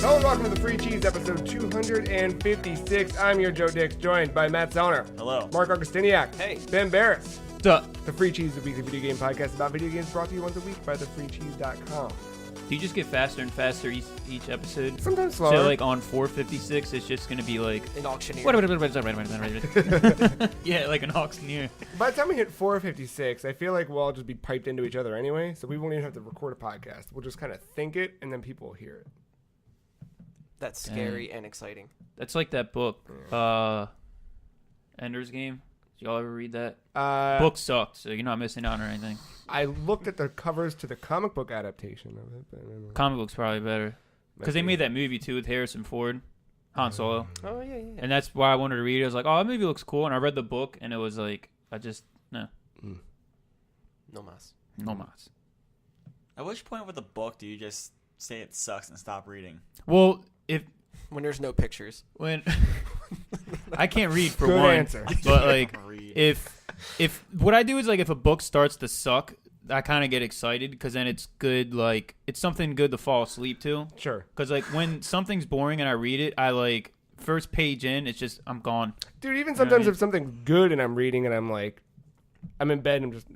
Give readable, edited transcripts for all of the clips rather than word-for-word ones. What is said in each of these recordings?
Hello and welcome to the Free Cheese episode 256. I'm your Joe Dix, joined by Matt Zellner. Hello. Marc Augustiniak. Hey. Ben Barris. Duh. The Free Cheese, the weekly video game podcast about video games brought to you once a week by thefreecheese.com. Do you just get faster and faster each episode? Sometimes slower. So, like, on 456, it's just going to be like... An auctioneer. Yeah, like an auctioneer. By the time we hit 456, I feel like we'll all just be piped into each other anyway, so we won't even have to record a podcast. We'll just kind of think it, and then people will hear it. That's scary and exciting. That's like that book, Ender's Game. Did y'all ever read that? Book sucked, so you're not missing out on anything. I looked at the covers to the comic book adaptation of it. But I don't know. Comic book's probably better. Because they made that movie, too, with Harrison Ford, Han Solo. Oh, yeah. And that's why I wanted to read it. I was like, oh, that movie looks cool. And I read the book, and it was like, no. No mas. No mas. At which point with the book do you just say it sucks and stop reading? Well, When there's no pictures. when I can't read for Good one, answer. but like if what I do is like if a book starts to suck, I kind of get excited because then it's good, like it's something good to fall asleep to. Sure. Because like when something's boring and I read it, I like first page in, it's just I'm gone. Dude, even sometimes if something's good and I'm reading and I'm like, I'm in bed and I'm just...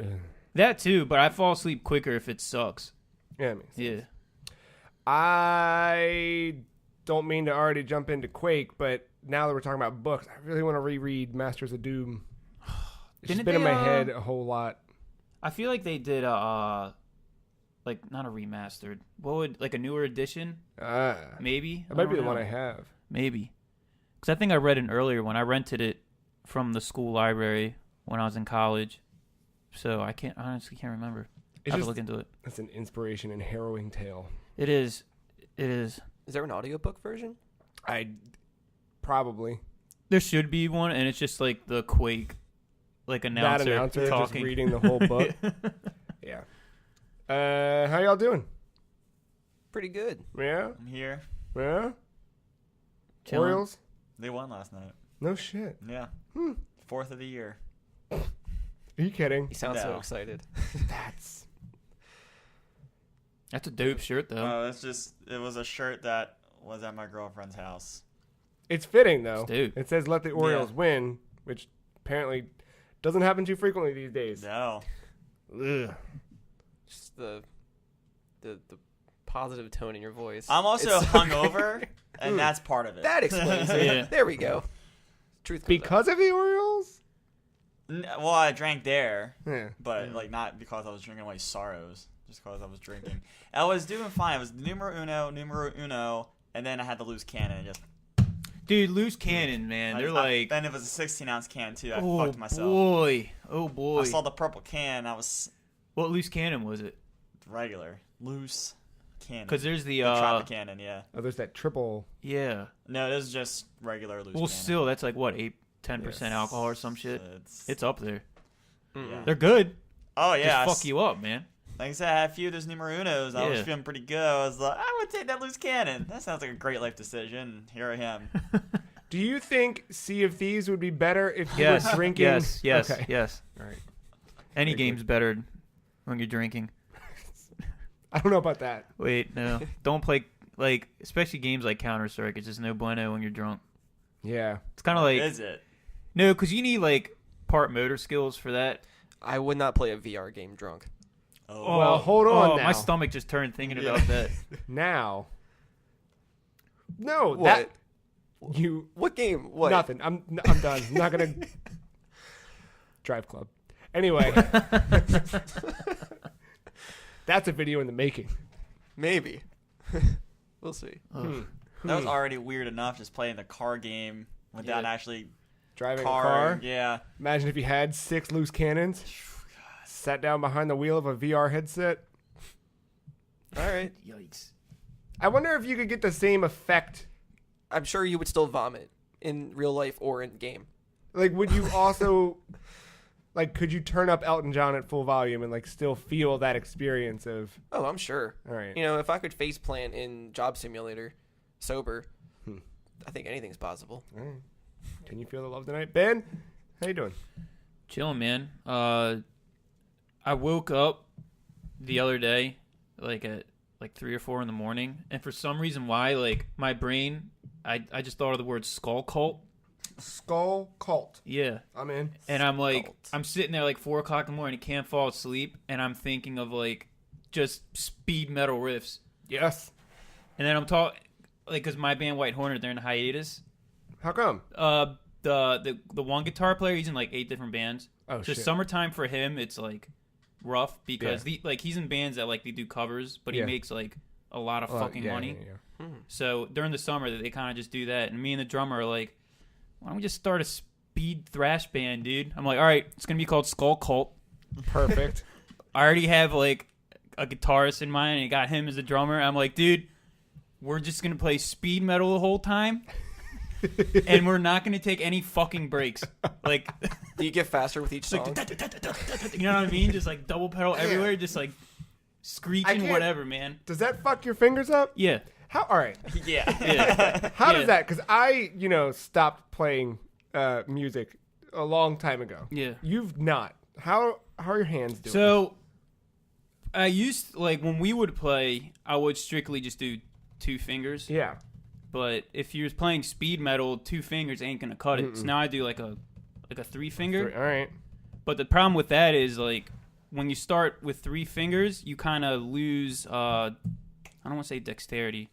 That too, but I fall asleep quicker if it sucks. Yeah, it makes sense. Yeah. I don't mean to already jump into Quake, but now that we're talking about books, I really want to reread Masters of Doom. It's just been in my head a whole lot. I feel like they did like not a remastered. What would like a newer edition? Maybe. It might be the one I have. Maybe. Because I think I read an earlier one. I rented it from the school library when I was in college. So I honestly can't remember. I have to look into it. That's an inspiration and harrowing tale. It is. Is there an audiobook version? Probably. There should be one, and it's just like the Quake, like announcer talking. Just reading the whole book. Yeah. How y'all doing? Pretty good. Yeah? I'm here. Yeah? Chilling. Orioles? They won last night. No shit. Yeah. 4th of the year. Are you kidding? You sound so No. excited. That's a dope shirt, though. Oh, it was a shirt that was at my girlfriend's house. It's fitting, though. Dude. It says let the Orioles win, which apparently doesn't happen too frequently these days. No. Ugh. Just the positive tone in your voice. I'm also hungover, and that's part of it. That explains it. Yeah. There we go. Truth comes Because of the Orioles? Well, I drank there, Yeah. but like not because I was drinking away sorrows, just because I was drinking. I was doing fine. It was numero uno, and then I had the loose cannon. Just Dude, loose cannon, man. They're like... Then it was a 16-ounce can, too. I oh, fucked myself. Oh, boy. I saw the purple can. I was... What loose cannon was it? Regular. Loose cannon. Because there's the... Tropicannon, yeah. Oh, there's that triple. Yeah. No, this is just regular loose Well, cannon. still, that's like, what, 10% alcohol or some shit? It's up there. Yeah. They're good. Oh, yeah. Just fuck you up, man. Like I said, I had a few of those numero unos. I was feeling pretty good. I was like, I would take that loose cannon. That sounds like a great life decision. Here I am. Do you think Sea of Thieves would be better if you were drinking? Yes. All right. Any game's better when you're drinking. I don't know about that. Wait, no. Don't play, like, especially games like Counter-Strike. It's just no bueno when you're drunk. Yeah. It's kind of like... Is it? No, because you need, like, part motor skills for that. I would not play a VR game drunk. Oh. Well, hold on now. My stomach just turned thinking about that. Now. No, What? What game? What? Nothing. I'm done. I'm not gonna Drive Club. Anyway, that's a video in the making. Maybe. We'll see. That was already weird enough, just playing the car game without actually Driving a car. Yeah. Imagine if you had 6 loose cannons, sat down behind the wheel of a VR headset. All right. Yikes. I wonder if you could get the same effect. I'm sure you would still vomit in real life or in game. Like, would you also, like, could you turn up Elton John at full volume and, like, still feel that experience of... Oh, I'm sure. All right. You know, if I could face plant in Job Simulator sober, I think anything's possible. All right. Can you feel the love tonight? Ben, how you doing? Chilling, man. I woke up the other day, like at like 3 or 4 in the morning, and for some reason why, like my brain, I just thought of the word skull cult. Skull Cult. Yeah. I'm in. And I'm like, Cult. I'm sitting there like 4 o'clock in the morning, can't fall asleep, and I'm thinking of like just speed metal riffs. Yes. And then I'm talking, like, because my band White Hornet, they're in hiatus. How come? The one guitar player, he's in like 8 different bands. Oh, So shit. summertime for him, it's like rough because he's in bands that like they do covers, but he makes like a lot of fucking money. Yeah. So during the summer, they kind of just do that. And me and the drummer are like, why don't we just start a speed thrash band, dude? I'm like, all right, it's gonna be called Skull Cult. Perfect. I already have like a guitarist in mind, and I got him as a drummer. I'm like, dude, we're just gonna play speed metal the whole time, and we're not gonna take any fucking breaks. Like, Do you get faster with each song? you know what I mean? Just like double pedal everywhere, just like screeching, whatever, man. Does that fuck your fingers up? Yeah. How? All right. Yeah. Yeah. How does that? Because I, stopped playing music a long time ago. Yeah. You've not. How are your hands doing? So I used, like, when we would play, I would strictly just do 2 fingers. yeah. But if you're playing speed metal, 2 fingers ain't gonna cut it. So now I do like a 3 finger. All right. But the problem with that is, like, when you start with 3 fingers, you kind of lose, I don't want to say dexterity,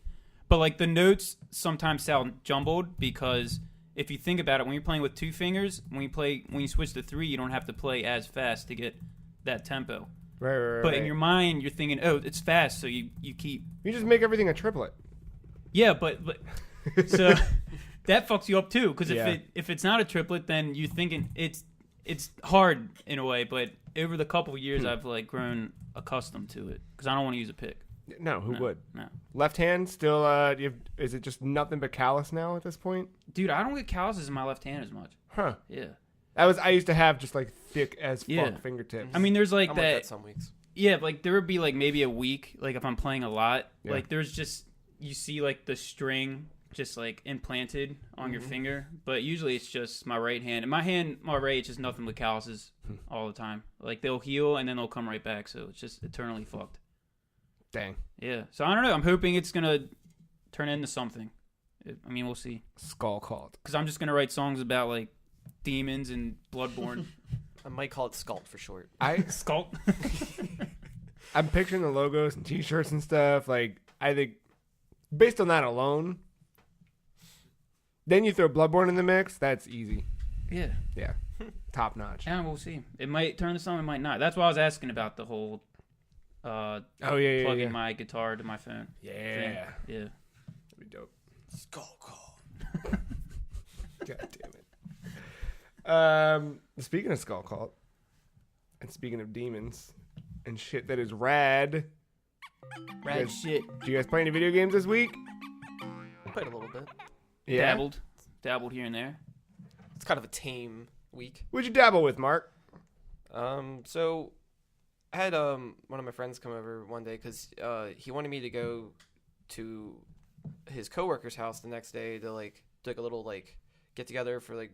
but like the notes sometimes sound jumbled because if you think about it, when you're playing with 2 fingers, when you switch to 3, you don't have to play as fast to get that tempo. Right. But in your mind, you're thinking, oh, it's fast, so you keep. You just make everything a triplet. Yeah, but so that fucks you up too, because Yeah. if it's not a triplet, then you're thinking it's hard in a way. But over the couple of years, I've like grown accustomed to it because I don't want to use a pick. No, who would? No, Left hand still. Is it just nothing but callus now at this point? dude, I don't get calluses in my left hand as much. Huh. Yeah, I used to have just like thick as fuck Yeah. fingertips. I mean, there's like I'm that. like that some weeks. Yeah, like there would be like maybe a week, like if I'm playing a lot, Yeah. like there's just you see like the string just like implanted on your finger, but usually it's just my right hand. And my right, it's just nothing but calluses all the time. Like they'll heal and then they'll come right back, so it's just eternally fucked. Dang. Yeah, so I don't know. I'm hoping it's gonna turn into something. I mean, we'll see. Skull Cult. Because I'm just gonna write songs about like demons and Bloodborne. I might call it Scald for short. Sculpt. I'm picturing the logos and T-shirts and stuff. Like I think, based on that alone, then you throw Bloodborne in the mix. That's easy. Yeah. Yeah, top notch. And we'll see. It might turn to something, it might not. That's why I was asking about the whole plugging my guitar to my phone. Yeah. thing. Yeah. That'd be dope. Skull Call. God damn it. Speaking of Skull Cult, and speaking of demons and shit that is rad, Rad guys- shit. do you guys play any video games this week? Played a little bit. Yeah. Dabbled here and there. It's kind of a tame week. What'd you dabble with, Mark? So I had one of my friends come over one day because he wanted me to go to his coworker's house the next day to like do like a little like get together for like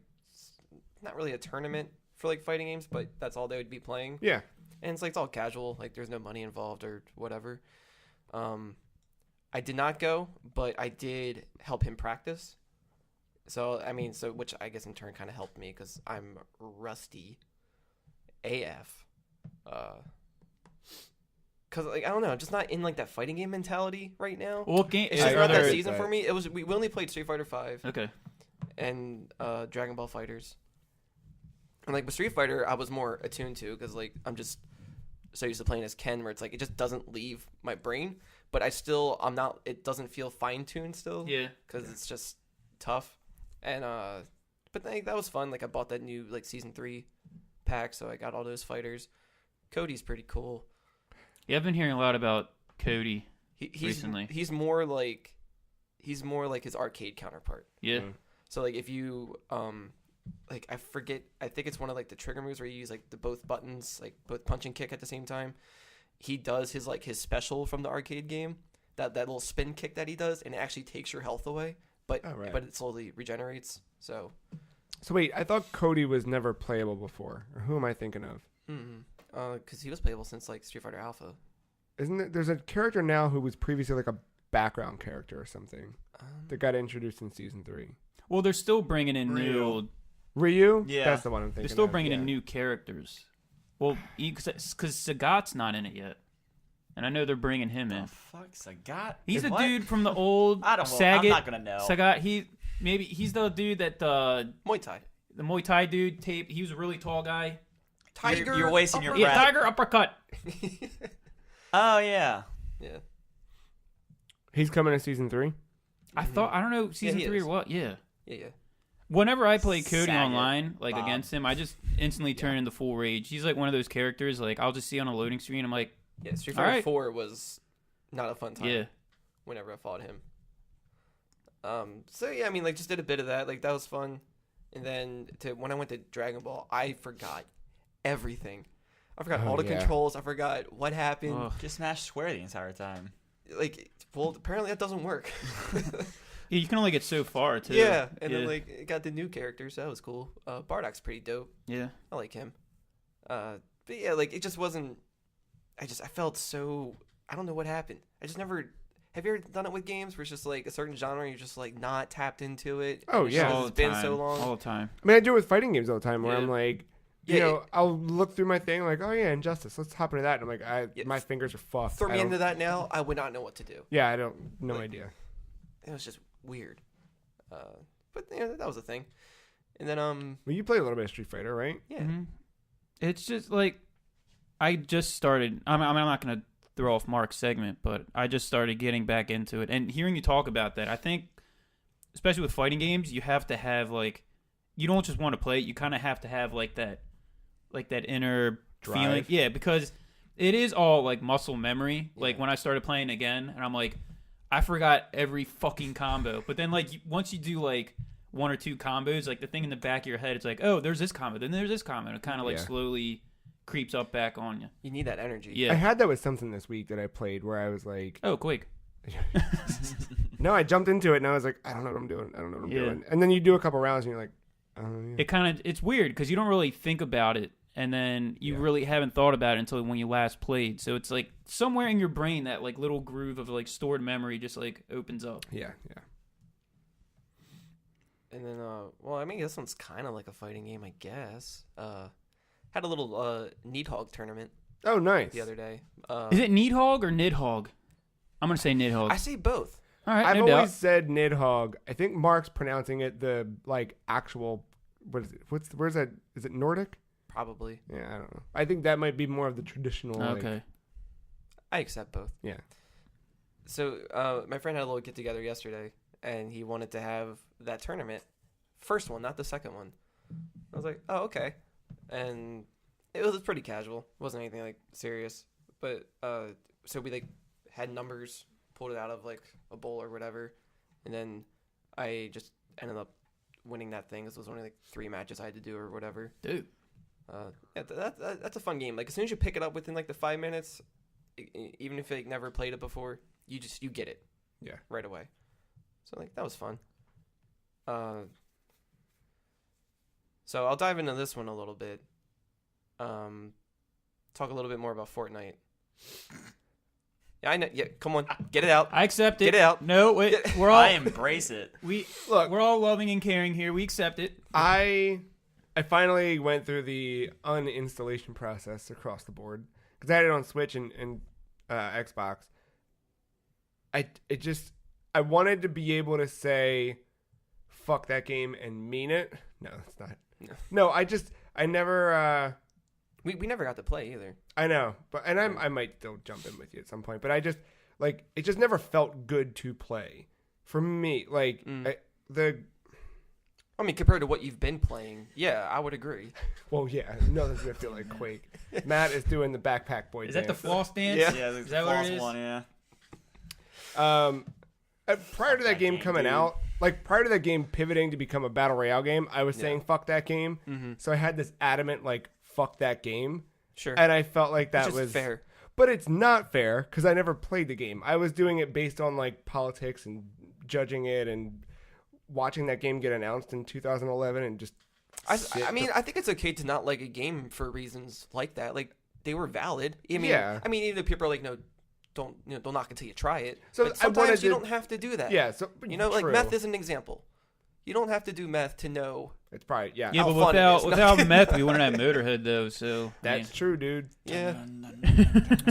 not really a tournament for like fighting games, but that's all they would be playing. Yeah. And it's all casual, like there's no money involved or whatever. I did not go, but I did help him practice. So I mean, which I guess in turn kind of helped me because I'm rusty AF. Cause like I don't know, I'm just not in like that fighting game mentality right now. What game? It's just not heard that season that. for me. We only played Street Fighter V Okay. and Dragon Ball Fighters. And like with Street Fighter, I was more attuned to because like I'm just so used to playing as Ken, where it's like it just doesn't leave my brain. But I'm not. It doesn't feel fine tuned still. Yeah. Because it's just tough. And but like, that was fun. Like I bought that new like season 3 pack, so I got all those fighters. Cody's pretty cool. Yeah, I've been hearing a lot about Cody He's recently. He's more like his arcade counterpart. Yeah. So like if you like I forget, I think it's one of like the trigger moves where you use like the both buttons, like both punch and kick at the same time. He does his special from the arcade game, that little spin kick that he does, and it actually takes your health away, but it slowly regenerates. So wait, I thought Cody was never playable before. Or who am I thinking of? because he was playable since like Street Fighter Alpha. Isn't it? There's a character now who was previously like a background character or something that got introduced in season 3. Well, they're still bringing in new. Ryu? Yeah. That's the one I'm thinking. They're still of, bringing yeah. in new characters. Well, because Sagat's not in it yet, and I know they're bringing him in. The fuck, Sagat? He's a What? dude from the old I don't know. Sagat. I'm not gonna know. Sagat. He's the dude that the Muay Thai. Muay Thai dude tape. He was a really tall guy. Tiger. You're wasting your Yeah, breath. Tiger uppercut. Oh yeah. Yeah. He's coming in season 3. I don't know season he 3 is. or what. Yeah. Yeah. Whenever I play Cody Sagat, online, like Bob. against him, I just instantly turn into full rage. He's like one of those characters. Like I'll just see on a loading screen. I'm like, Yeah. Street All Fighter right. 4 was not a fun time. yeah. Whenever I fought him. So yeah, I mean, like, just did a bit of that. Like, that was fun. And then when I went to Dragon Ball, I forgot everything. I forgot all the yeah. controls. I forgot what happened. Ugh. Just smash square the entire time. Like, well, apparently that doesn't work. Yeah, you can only get so far too. Yeah, and then like it got the new characters. So that was cool. Bardock's pretty dope. yeah. I like him. But yeah, like it just wasn't. I felt so. I don't know what happened. I just never. Have you ever done it with games where it's just like a certain genre and you're just like not tapped into it? Oh, and it's yeah. just- All it's the been time. so long. All the time. I mean, I do it with fighting games all the time where Yeah. I'm like, Yeah, you know, I'll look through my thing, I'm like, oh yeah, Injustice, let's hop into that. And I'm like, Yeah. my fingers are fucked. Throw I me don't- into that now, I would not know what to do. Yeah, I don't, no Like- idea. It was just weird. But yeah, that was a thing. And then Well, you played a little bit of Street Fighter, right? yeah, Mhm. It's just like I just started. I'm not gonna throw off Mark's segment, but I just started getting back into it. And hearing you talk about that, I think, especially with fighting games, you have to have like, you don't just want to play it. You kind of have to have like that inner Drive. feeling. Yeah, because it is all like muscle memory. Like when I started playing again, and I'm like, I forgot every fucking combo. But then like once you do like one or two combos, like the thing in the back of your head, it's like, oh, there's this combo, then there's this combo. And it kind of like Yeah. slowly creeps up back on you. you need that energy. Yeah. I had that with something this week that I played where I was like, Oh, Quake. no, I jumped into it and I was like, I don't know what I'm doing. Yeah. doing. And then you do a couple rounds and you're like, oh yeah. It kind of, it's weird because you don't really think about it. And then you Yeah. really haven't thought about it until when you last played. So it's like somewhere in your brain, that like little groove of like stored memory just like opens up. Yeah. And then, well, I mean, this one's kind of like a fighting game, I guess. Had a little Needhog tournament Oh, nice. the other day. Is it Needhog or Nidhogg? I'm going to say Nidhogg. I say both. All right, I've no always doubt. said Nidhogg. I think Mark's pronouncing it the like actual. What is it? Where's that? Is it Nordic? Probably. Yeah, I don't know. I think that might be more of the traditional. like- Okay. I accept both. Yeah. So my friend had a little get together yesterday, and he wanted to have that tournament. First one, not the second one. I was like, oh, okay. And it was pretty casual. It wasn't anything like serious. But so we like had numbers, pulled it out of like a bowl or whatever, and then I just ended up winning that thing. This was only like 3 matches I had to do or whatever. Dude. Yeah, that's a fun game. Like as soon as you pick it up within like the 5 minutes, even if you like, never played it before, you get it. Yeah. Right away. So like that was fun. So I'll dive into this one a little bit. Talk a little bit more about Fortnite. Yeah, I know. Yeah, come on, get it out. I accept it. Get it out. No, wait. Get- We're all I embrace it. Look, we're all loving and caring here. We accept it. I finally went through the uninstallation process across the board because I had it on Switch and Xbox. I wanted to be able to say fuck that game and mean it. No, it's not. No, I never. We never got to play either. I know, but I might still jump in with you at some point. But I just like it just never felt good to play for me. Like I mean, compared to what you've been playing, yeah, I would agree. well, yeah, nothing's gonna feel like Quake. Matt is doing the backpack boy. Is that the dance. floss dance? Yeah. Yeah, the Is that what floss it is? one, yeah. Prior to that game coming dude. out, like prior to that game pivoting to become a battle royale game, I was saying fuck that game. Mm-hmm. So I had this adamant like fuck that game, Sure. and I felt like that Which is was fair. But it's not fair because I never played the game. I was doing it based on like politics and judging it and watching that game get announced in 2011 and just. I mean, I think it's okay to not like a game for reasons like that. Like they were valid. I mean, Yeah. I mean, even if people are like, no, don't knock until you try it. So But I wanted sometimes you to- don't have to do that. Yeah, so Like true. meth is an example. You don't have to do meth to know. It's probably Yeah, How but fun it is. without meth, we wouldn't have Motorhead though. So That's true, dude. Yeah.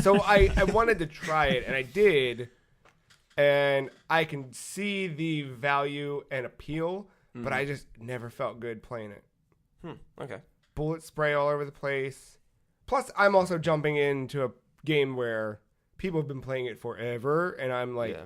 So I wanted to try it, and I did, and I can see the value and appeal, but I just never felt good playing it. Okay. Bullet spray all over the place. Plus, I'm also jumping into a game where people have been playing it forever, and I'm like,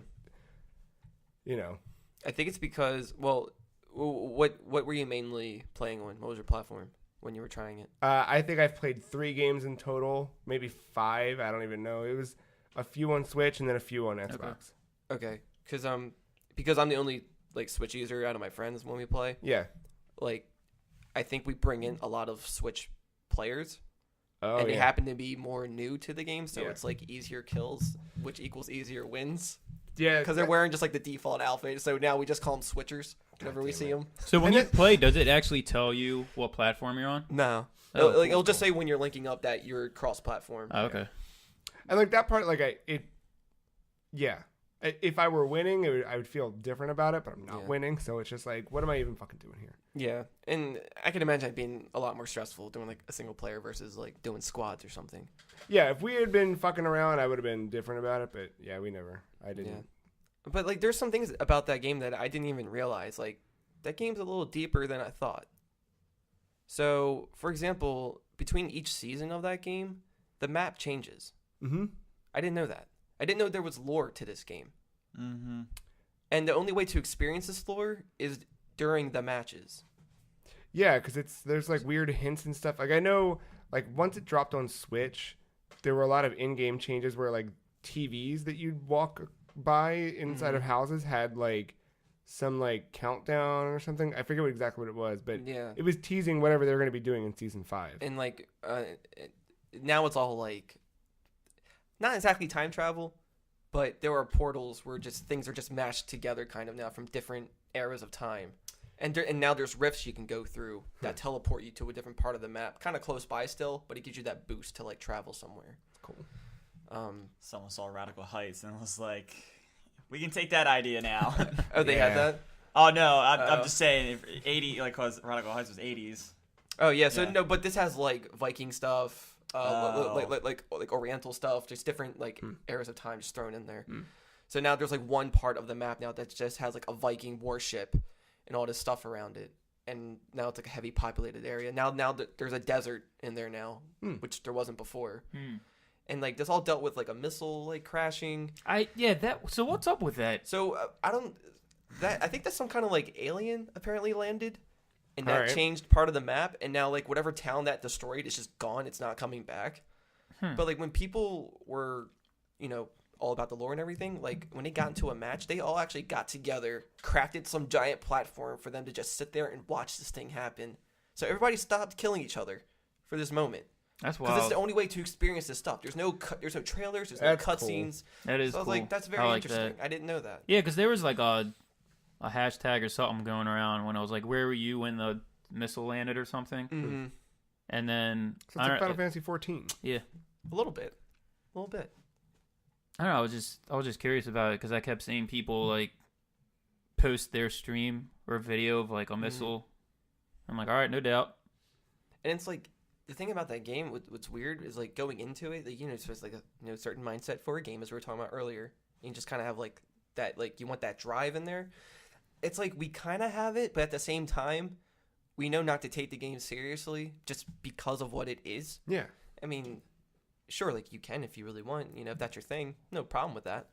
I think it's because, well, what were you mainly playing on? What was your platform when you were trying it? I think I've played 3 games in total, maybe 5. I don't even know. It was a few on Switch and then a few on Xbox. Okay. Because I'm the only like Switch user out of my friends when we play. Yeah. Like, I think we bring in a lot of Switch players. Oh, and they yeah. happen to be more new to the game, so Yeah. it's like easier kills, which equals easier wins. Yeah. Because they're wearing just like the default outfit, so now we just call them switchers whenever we see them. So when And you it- play, does it actually tell you what platform you're on? No, Oh, it'll just say when you're linking up that you're cross-platform. Oh, okay. And like that part, like if I were winning, I would feel different about it, but I'm not Yeah. winning, so it's just like, what am I even fucking doing here? Yeah, and I can imagine it being a lot more stressful doing like a single player versus like doing squads or something. Yeah, if we had been fucking around, I would have been different about it, but yeah, we never. I didn't. Yeah. But like, there's some things about that game that I didn't even realize. Like, that game's a little deeper than I thought. So, for example, between each season of that game, the map changes. Mm-hmm. I didn't know that. I didn't know there was lore to this game. Mm-hmm. And the only way to experience this lore is during the matches. Yeah, because there's like weird hints and stuff. Like I know, like once it dropped on Switch, there were a lot of in-game changes where like TVs that you'd walk by inside of houses had like some like countdown or something. I forget exactly what it was, but Yeah. it was teasing whatever they're going to be doing in season 5. And like, now it's all like, not exactly time travel, but there are portals where just things are just mashed together kind of now from different eras of time. And now there's rifts you can go through that teleport you to a different part of the map, kind of close by still, but it gives you that boost to like travel somewhere. Cool. Someone saw Radical Heights and was like, we can take that idea now. Oh, they had Yeah. that? Oh, no, I'm Uh-oh. just saying, if 80, like, cause Radical Heights was 80s. Oh, yeah. So, Yeah. no, but this has like Viking stuff, Oh. like Oriental stuff, just different like eras of time just thrown in there. So now there's like one part of the map now that just has like a Viking warship and all this stuff around it. And now it's like a heavy populated area. Now there's a desert in there now, which there wasn't before. And like this all dealt with like a missile like crashing. So what's up with that? So I think that's some kind of like alien apparently landed, and that Alright. changed part of the map. And now like whatever town that destroyed is just gone. It's not coming back. But like when people were, all about the lore and everything, like when they got into a match, they all actually got together, crafted some giant platform for them to just sit there and watch this thing happen. So everybody stopped killing each other for this moment. That's Because it's wild. the only way to experience this stuff. There's no trailers. There's That's no cool. cutscenes. That is So I was cool. like, that's I very like interesting. that. I didn't know that. Yeah, because there was like a hashtag or something going around when I was like, "Where were you when the missile landed?" or something. Mm-hmm. And then So it's like Final Fantasy 14. yeah, A little bit. I don't know. I was just curious about it because I kept seeing people like post their stream or video of like a missile. I'm like, all right, no doubt. And it's like the thing about that game. What's weird is like going into it. Like, it's just like a certain mindset for a game, as we were talking about earlier. You just kind of have like that. Like you want that drive in there. It's like we kind of have it, but at the same time, we know not to take the game seriously just because of what it is. Yeah. I mean, sure, like you can if you really want, if that's your thing, no problem with that.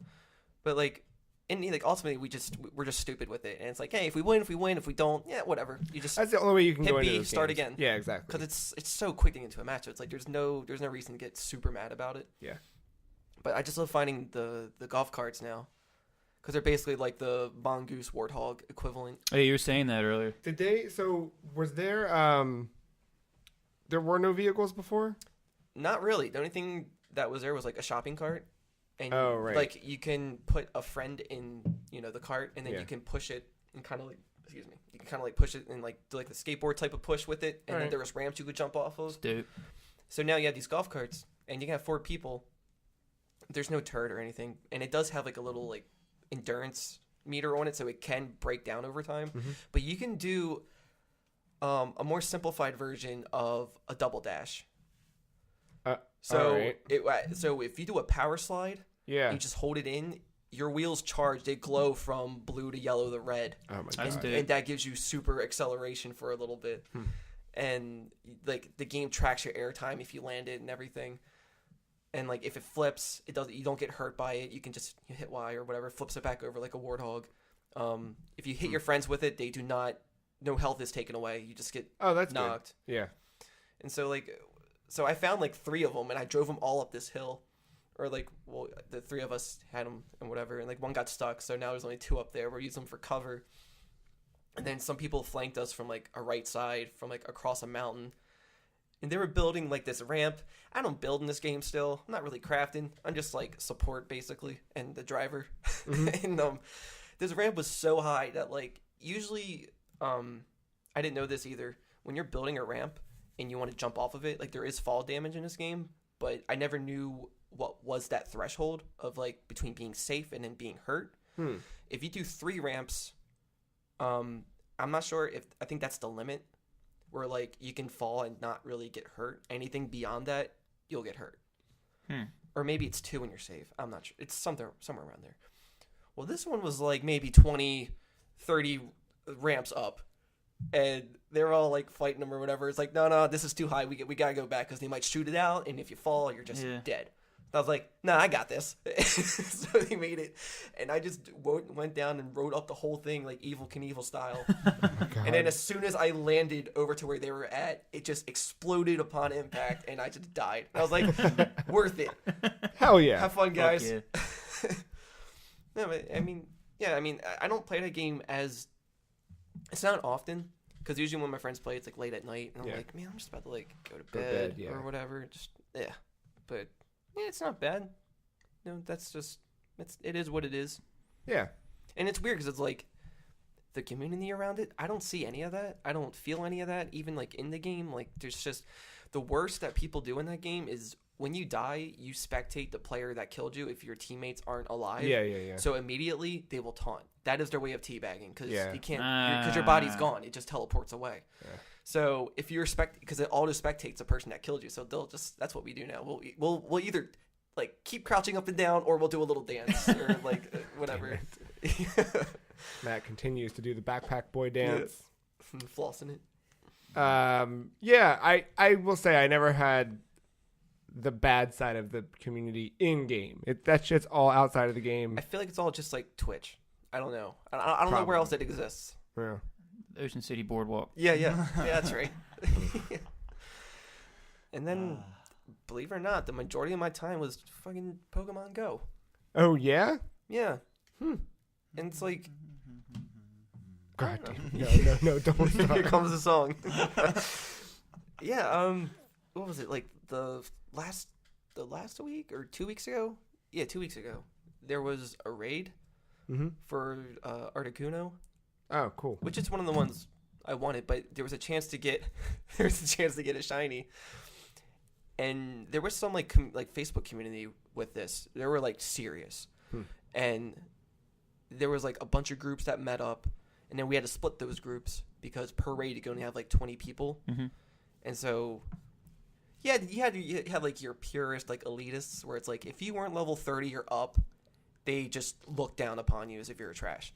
But like, ultimately, we're just stupid with it, and it's like, hey, if we win, if we don't, yeah, whatever. You just That's the only way you can hit go into B, those start games. again. Yeah, exactly. because it's so quick to get into a match. So it's like there's no reason to get super mad about it. Yeah. But I just love finding the golf carts now, because they're basically like the mongoose warthog equivalent. Hey, you were saying that earlier. Did they? So was there? There were no vehicles before. Not really. The only thing that was there was like a shopping cart. And Oh, right. like you can put a friend in, the cart, and then Yeah. you can push it and kind of like, excuse me, you can kind of like push it and like do like the skateboard type of push with it, and then Alright. there was ramps you could jump off of. Dope. So now you have these golf carts, and you can have 4 people, there's no turret or anything, and it does have like a little like endurance meter on it, so it can break down over time. But you can do a more simplified version of a double dash. So alright. so if you do a power slide, Yeah. you just hold it in, your wheels charge, they glow from blue to yellow to red. Oh my That's god. dope. And that gives you super acceleration for a little bit. And like the game tracks your airtime if you land it and everything. And like if it flips, you don't get hurt by it. You can just hit Y or whatever, flips it back over like a warthog. If you hit your friends with it, they do not. No health is taken away. You just get Oh, that's knocked. good. Yeah. And so I found like 3 of them, and I drove them all up this hill. Or like, well, the 3 of us had them and whatever, and like one got stuck, so now there's only 2 up there. We're using them for cover. And then some people flanked us from like a right side, from like across a mountain. And they were building like this ramp. I don't build in this game still. I'm not really crafting. I'm just like support basically, and the driver. And this ramp was so high that like usually, I didn't know this either. When you're building a ramp and you want to jump off of it, like there is fall damage in this game, but I never knew what was that threshold of like between being safe and then being hurt. If you do 3 ramps, I'm not sure I think that's the limit where like you can fall and not really get hurt. Anything beyond that, you'll get hurt. Or maybe it's 2 and you're safe. I'm not sure. It's somewhere around there. Well, this one was like maybe 20, 30 ramps up. And they're all like fighting them or whatever. It's like, no, this is too high. We gotta go back because they might shoot it out, and if you fall, you're just dead. I was like, nah, I got this. So they made it, and I just went down and rode up the whole thing like Evel Knievel style. And then as soon as I landed over to where they were at, it just exploded upon impact, and I just died. And I was like, worth it. Hell yeah. Have fun, guys. Yeah. No, but I mean, I don't play that game as. It's not often, because usually when my friends play, it's like late at night, and I'm like, man, I'm just about to like go to bed, or whatever. Just but it's not bad. No, that's just it is what it is. Yeah. And it's weird because it's like the community around it. I don't see any of that. I don't feel any of that. Even like in the game, like there's just the worst that people do in that game is when you die, you spectate the player that killed you if your teammates aren't alive. Yeah. So immediately they will taunt. That is their way of teabagging because you can't because your Ah. body's gone. It just teleports away. Yeah. So if you're because it auto spectates the person that killed you. So they'll just that's what we do now. We'll either like keep crouching up and down or we'll do a little dance or like whatever. Matt continues to do the backpack boy dance. Flossing it. I will say I never had the bad side of the community in game. That shit's all outside of the game. I feel like it's all just like Twitch. I don't know. I don't know where else it exists. Yeah. Ocean City Boardwalk. Yeah, that's right. And then, believe it or not, the majority of my time was fucking Pokemon Go. Oh yeah. Yeah. And it's like, God damn. No, don't stop. here comes the song. Yeah. What was it like the last week or 2 weeks ago? Yeah, 2 weeks ago. There was a raid for Articuno. Oh, cool. Which is one of the ones I wanted, but there was a chance to get a shiny. And there was some like Facebook community with this. They were like serious. And there was like a bunch of groups that met up, and then we had to split those groups because per raid you can only have like 20 people. And so you had like your purist like elitists where it's like if you weren't level 30 or up, they just looked down upon you as if you're trash.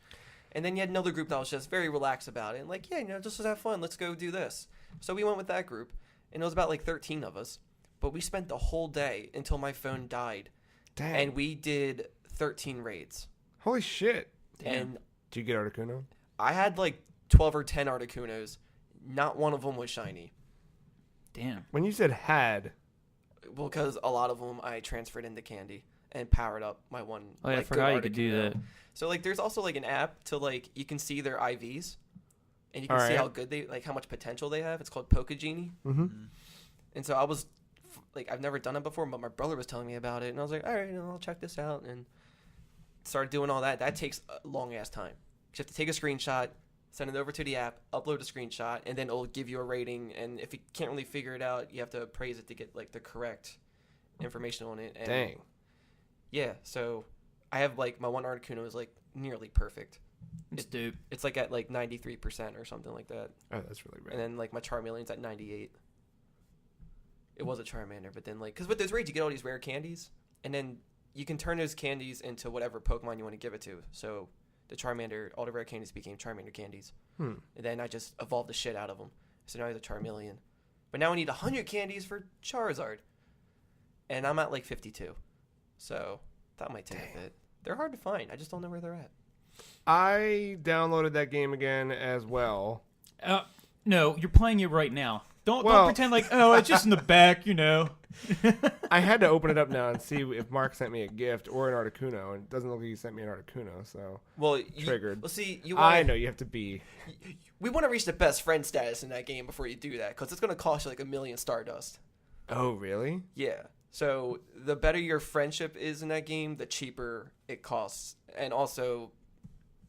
And then you had another group that was just very relaxed about it and like, yeah, just have fun. Let's go do this. So we went with that group, and it was about like 13 of us. But we spent the whole day until my phone died. Dang. And we did 13 raids. Holy shit. And Did you get Articuno? I had like 12 or 10 Articunos. Not one of them was shiny. Damn. When you said had. Well, because a lot of them I transferred into Candy and powered up my one. Oh, yeah, like, I forgot good you could do Articuno. that. So like, there's also like an app to like you can see their IVs, and you can see how good they how much potential they have. It's called Pokegenie. And so I was like, I've never done it before, but my brother was telling me about it, and I was like, all right, I'll check this out, and started doing all that. That takes a long ass time. You have to take a screenshot, send it over to the app, upload a screenshot, and then it'll give you a rating. And if you can't really figure it out, you have to appraise it to get like the correct information on it. And Dang. Yeah, so I have like my one Articuno is like nearly perfect. It's dope. It's like at like 93% or something like that. Oh, that's really rad. And then like my Charmeleon's at 98. It was a Charmander, but then like because with those raids you get all these rare candies, and then you can turn those candies into whatever Pokemon you want to give it to. So the Charmander, all the rare candies became Charmander candies. And then I just evolved the shit out of them. So now I have a Charmeleon. But now I need 100 candies for Charizard. And I'm at like 52. So that might take a bit. They're hard to find. I just don't know where they're at. I downloaded that game again as well. No, you're playing it right now. Don't pretend like, oh, it's just in the back, you know. I had to open it up now and see if Mark sent me a gift or an Articuno, and it doesn't look like he sent me an Articuno, so triggered. Well, see, I know you have to be. We want to reach the best friend status in that game before you do that, because it's going to cost you like 1 million Stardust. Oh, really? Yeah. So the better your friendship is in that game, the cheaper it costs, and also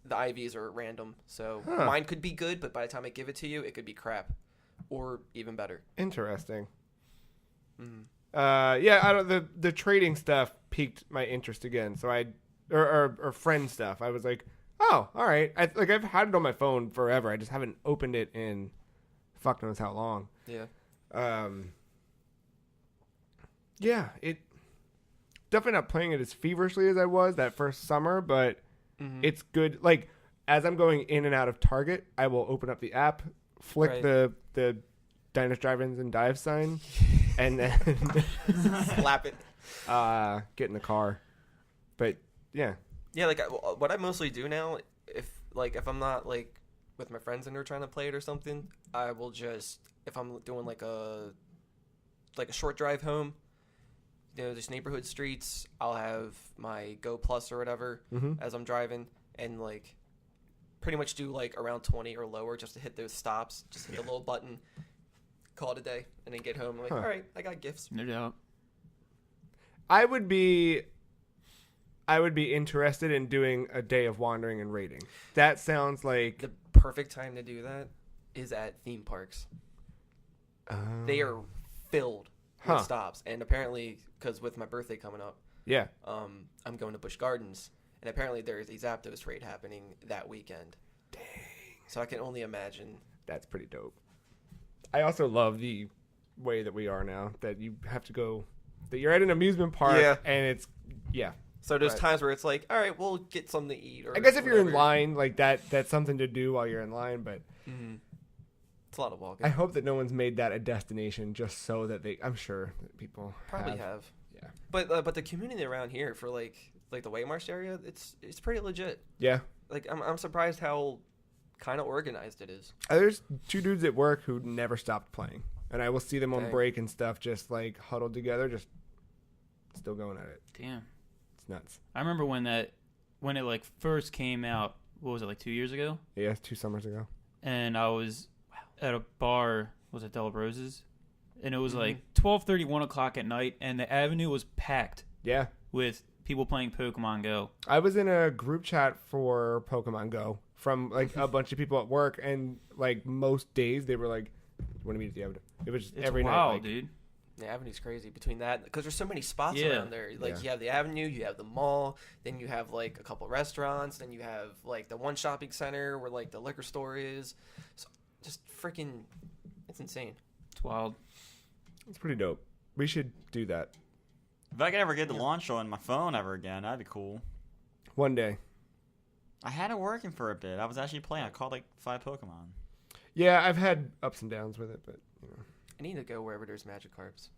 the IVs are random. So mine could be good, but by the time I give it to you, it could be crap, or even better. Interesting. Mm-hmm. Yeah, I don't. The trading stuff piqued my interest again. So or friend stuff. I was like, oh, all right. I've had it on my phone forever. I just haven't opened it in fuck knows how long. Yeah. Yeah, it definitely not playing it as feverishly as I was that first summer, but it's good. Like as I'm going in and out of Target, I will open up the app, flick the Diners, Drive-Ins, and Dive sign, and then slap it. Get in the car. But yeah. Yeah, like what I mostly do now, if I'm not like with my friends and they're trying to play it or something, I will just, if I'm doing like a short drive home, you know, just neighborhood streets, I'll have my Go Plus or whatever as I'm driving, and like pretty much do like around 20 or lower just to hit those stops, just hit the little button, call it a day, and then get home. I'm like, all right, I got gifts. No doubt. I would be interested in doing a day of wandering and raiding. That sounds like The perfect time to do that is at theme parks. They are filled with stops, and apparently, because with my birthday coming up, yeah, I'm going to Busch Gardens, and apparently there's a Zapdos raid happening that weekend. Dang. So I can only imagine. That's pretty dope. I also love the way that we are now, that you have to go, that you're at an amusement park, and it's, So there's times where it's like, all right, we'll get something to eat. Or I guess if you're in whatever. line, like that's something to do while you're in line, but It's a lot of walking. I hope that no one's made that a destination just so that I'm sure that people Probably have. Yeah. But the community around here for like the Waymarsh area, it's pretty legit. Yeah. Like I'm surprised how kind of organized it is. There's 2 dudes at work who never stopped playing, and I will see them on Dang. break and stuff, just like huddled together, just still going at it. Damn. It's nuts. I remember when it like first came out. What was it, like 2 years ago? Yeah, 2 summers ago. And I was at a bar. Was it Del Rose's? And it was like 12:30, 1 o'clock at night, and the avenue was packed. Yeah. With people playing Pokemon Go. I was in a group chat for Pokemon Go from like a bunch of people at work, and like most days they were like, "Want to meet at the avenue?" It was just It's every wild, night. Like, dude. The Avenue's crazy between that, because there's so many spots Yeah. around there. Like you have the Avenue, you have the mall, then you have like a couple restaurants, then you have like the one shopping center where like the liquor store is. So just freaking, it's insane. It's wild. It's pretty dope. We should do that If I could ever get the launch on my phone ever again, that'd be cool. one day. I had it working for a bit. I was actually playing. I caught like 5 Pokemon. Yeah, I've had ups and downs with it, but you know. I need to go wherever there's Magikarps.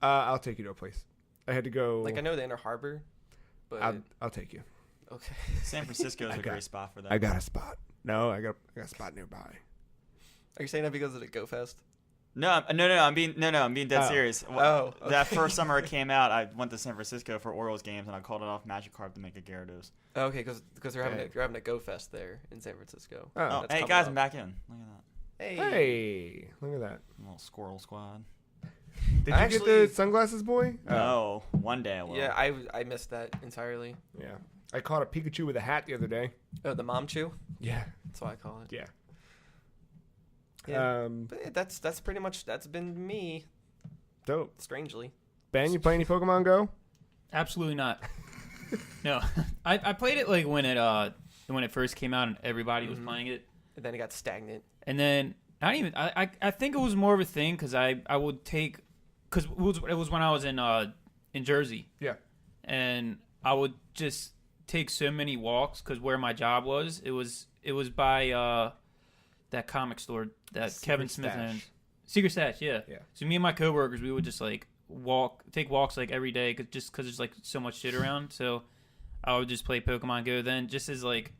I'll take you to a place. I had to go. Like I know the Inner Harbor, but I'll take you. okay. San Francisco is a great spot for that. I got a spot. No, I got a spot nearby. Are you saying that because of the Go Fest? No, I'm being dead serious. Oh, okay. That first summer it came out, I went to San Francisco for Orioles games, and I called it off Magikarp to make a Gyarados. Okay, because they're having a Go Fest there in San Francisco. Oh, Oh, That's hey coming guys, up. I'm back in. Look at that. hey, look at that. Little squirrel squad. Did you Actually- get the sunglasses, boy? No, one day I will. Yeah, I missed that entirely. Yeah. I caught a Pikachu with a hat the other day. Oh, the Mom Chew? Yeah. That's what I call it. Yeah. Yeah. But yeah, that's pretty much, that's been me, Dope. strangely. Ben, you play any Pokemon Go? Absolutely not. No, I played it like when it first came out and everybody was playing it, And then it got stagnant. and then not even I think it was more of a thing because I would take because it was when I was in Jersey. Yeah. And I would just take so many walks because where my job was, it was by that comic store that Secret Kevin Smith Stash. owns. Secret Stash, yeah. Yeah. So me and my coworkers, we would just like take walks like every day because there's like so much shit around. So I would just play Pokemon Go. Then just as like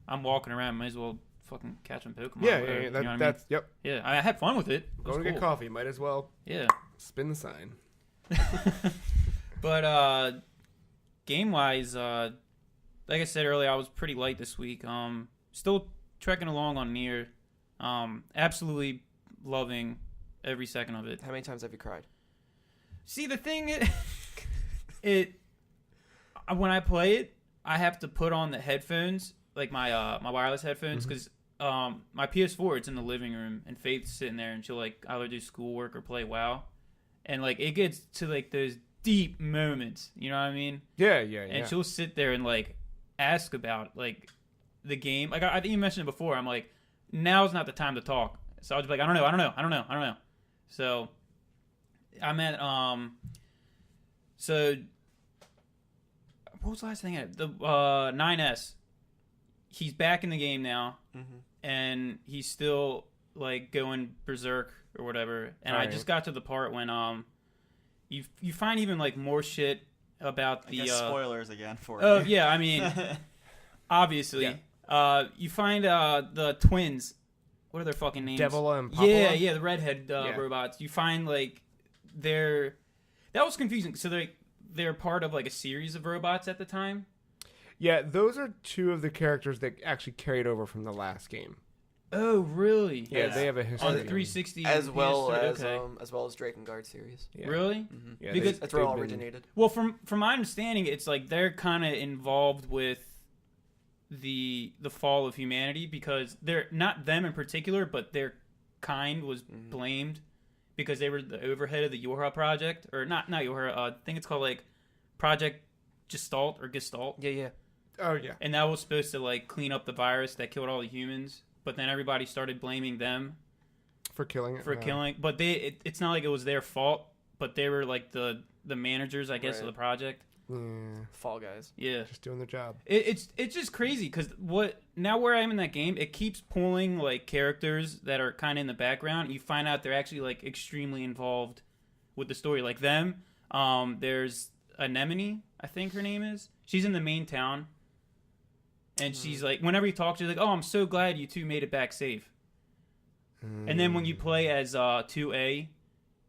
I'm walking around, might as well fucking catch some Pokemon. Yeah, whatever, yeah, you know what I mean? that's yep. Yeah, I had fun with it. It Go was to get cool. coffee. Might as well Yeah. spin the sign. But game wise, like I said earlier, I was pretty light this week. Still trekking along on Nier. Absolutely loving every second of it. How many times have you cried? See, the thing when I play it, I have to put on the headphones, like my wireless headphones, because my PS4 it's in the living room, and Faith's sitting there, and she'll like either do schoolwork or play WoW, and like it gets to like those deep moments, you know what I mean? Yeah. And she'll sit there and like ask about like the game. Like I think you mentioned it before. I'm like, now's not the time to talk. So I was like, I don't know. So I'm at so what was the last thing I had? The 9S. He's back in the game now, and he's still like going berserk or whatever. And I just got to the part when you find even like more shit about I the guess spoilers again for oh you. yeah, I mean obviously you find the twins. What are their fucking names? Devil and Papa? Yeah, the redhead robots. You find like that was confusing. So they're part of like a series of robots at the time. Yeah, those are two of the characters that actually carried over from the last game. Oh, really? Yeah, they have a history. On the 360 As well PS3, as okay. as well as Drakengard series. Yeah. Really? Yeah, Because That's where it all they've been- originated. Well, from my understanding, it's like they're kind of involved with the fall of humanity because they're not them in particular, but their kind was blamed because they were the overhead of the Yorha project, or not Yorha. I think it's called like Project Gestalt or Gestalt. Yeah. Oh yeah. And that was supposed to like clean up the virus that killed all the humans, but then everybody started blaming them For killing it. for killing. But it's not like it was their fault, but they were like the managers, I guess, of Right. the project. Yeah, Fall Guys. Yeah, just doing their job. it's just crazy because now where I am in that game, it keeps pulling like characters that are kind of in the background. You find out they're actually like extremely involved with the story. Like them, there's Anemone, I think her name is. She's in the main town. And she's like, whenever you talk to her, she's like, oh, I'm so glad you two made it back safe. And then when you play as 2A,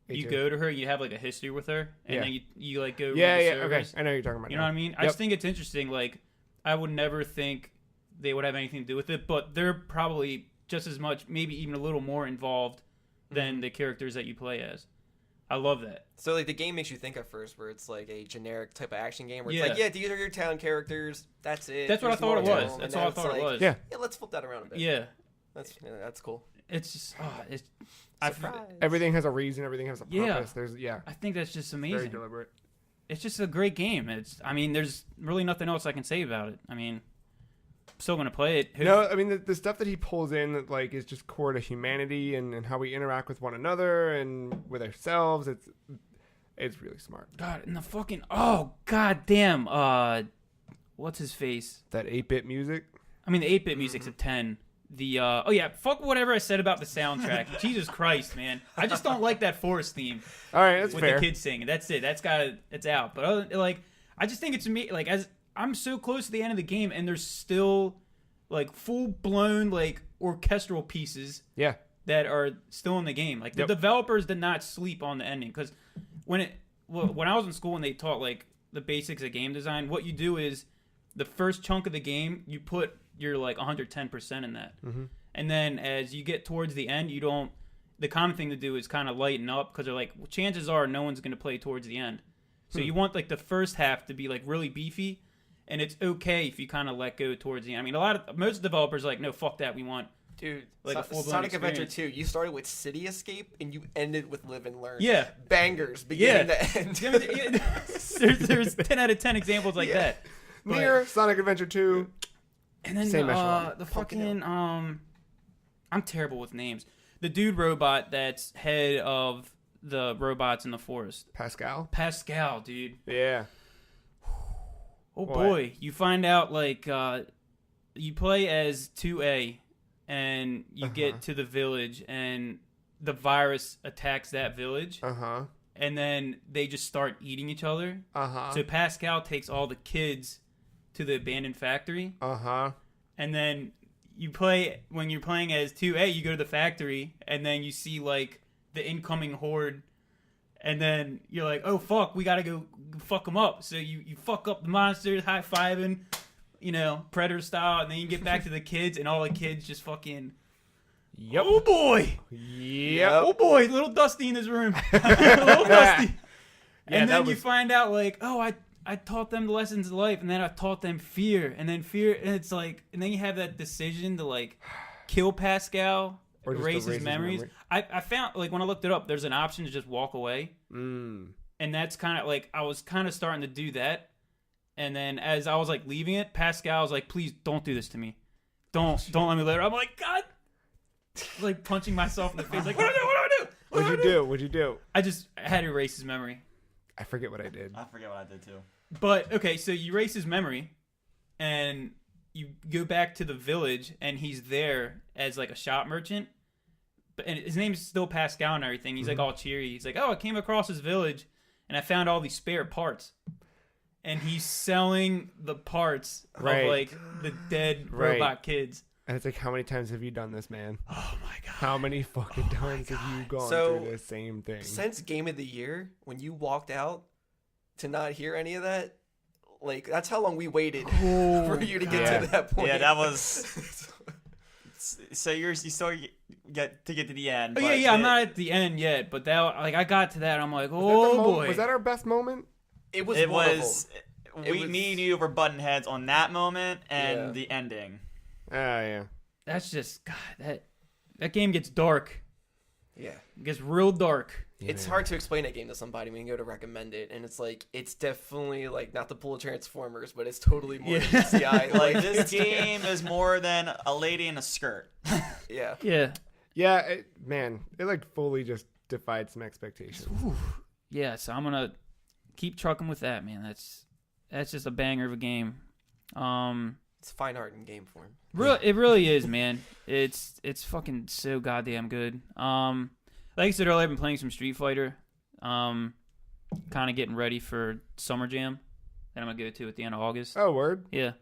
you A2. go to her, you have like a history with her, and Yeah. then you like go. Yeah, read the yeah, okay. servers. I know what you're talking about. You know what I mean? I just think it's interesting. Like, I would never think they would have anything to do with it, but they're probably just as much, maybe even a little more involved than the characters that you play as. I love that. So like the game makes you think at first where it's like a generic type of action game where it's Yeah. like, yeah, these are your town characters. That's it. That's what I There's thought it more to was. them. That's And all I now thought it's it like, was. Yeah. Yeah, let's flip that around a bit. Yeah. That's cool. It's just, Surprise. Everything has a reason. Everything has a Yeah. purpose. I think that's just very amazing. deliberate. It's just a great game. There's really nothing else I can say about it. I mean, I'm still gonna play it. No, I mean the stuff that he pulls in like is just core to humanity and how we interact with one another and with ourselves. It's really smart. God, and the fucking god damn. What's his face? That 8-bit music. I mean, the 8-bit music's a 10. The fuck whatever I said about the soundtrack. Jesus Christ, man. I just don't like that forest theme All right, that's with fair. the kids singing. That's it. It's out. But other like, I just think it's like as I'm so close to the end of the game, and there's still like full blown like orchestral pieces Yeah. that are still in the game. Like the developers did not sleep on the ending because when I was in school and they taught like the basics of game design, what you do is the first chunk of the game you put your like 110% in that, and then as you get towards the end, you don't. The common thing to do is kind of lighten up because they're like, well, chances are no one's going to play towards the end, so you want like the first half to be like really beefy, and it's okay if you kind of let go towards the end. I mean, most developers are like, no, fuck that, we want Dude, Like a full-blown Sonic Adventure experience. 2, you started with City Escape and you ended with Live and Learn. Yeah. Bangers, beginning to end. there's 10 out of 10 examples like Yeah. that. But- Near Sonic Adventure 2. And then Same echelon. the fucking I'm terrible with names. The dude robot that's head of the robots in the forest. Pascal. Pascal, dude. Yeah. Oh What? boy, you find out like you play as 2A and you get to the village and the virus attacks that village Uh-huh. and then they just start eating each other. Uh-huh. So Pascal takes all the kids to the abandoned factory Uh-huh. and then you play when you're playing as 2A, you go to the factory and then you see like the incoming horde and then you're like, oh fuck, we gotta go fuck them up. So you fuck up the monsters, high-fiving, you know, Predator style, and then you get back to the kids and all the kids just fucking, Yep. oh boy, Yep. oh boy, little Dusty in his room. Little Dusty. Yeah, And then that you was- find out like, oh, I taught them the lessons of life, and then I taught them fear, and then fear, and it's like, and then you have that decision to like kill Pascal, Or just erase erase his his memories. memory. I found like when I looked it up, there's an option to just walk away, Mm. and that's kind of like I was kind of starting to do that, and then as I was like leaving it, Pascal was like, please don't do this to me, don't let me live. I'm like, God, like punching myself in the face, like what do I do? What do I do? What What'd do you do? What'd you do? I just had to erase his memory. I forget what I did. I forget what I did too. But okay, so you erase his memory, and you go back to the village, and he's there as like a shop merchant. And his name's still Pascal and everything. He's like all cheery. He's like, "Oh, I came across this village, and I found all these spare parts." And he's selling the parts Right. of like the dead Right. robot kids. And it's like, how many times have you done this, man? Oh my god! How many fucking times have you gone So, through the same thing? Since Game of the Year, when you walked out to not hear any of that, like, that's how long we waited for you to get Yeah. to that point. Yeah, that was. So you still get to the end. Oh but yeah. I'm not at the end yet, but that like I got to that. I'm like, Was that the oh mo- boy. Was that our best moment? It was It one of was. them. It was- Me and you were button heads on that moment and Yeah. the ending. Yeah. That's just God. That game gets dark. Yeah. It gets real dark. It's Yeah. hard to explain a game to somebody when you go to recommend it, and it's like, it's definitely like not the pull of Transformers, but it's totally more Yeah. DCI. Like this game is more than a lady in a skirt. Yeah. Yeah. Yeah, it like fully just defied some expectations. Yeah, so I'm gonna keep trucking with that, man. That's just a banger of a game. It's fine art in game form. It really is, man. It's fucking so goddamn good. Like I said earlier, I've been playing some Street Fighter. Kind of getting ready for Summer Jam that I'm gonna go to at the end of August. Oh, word. Yeah.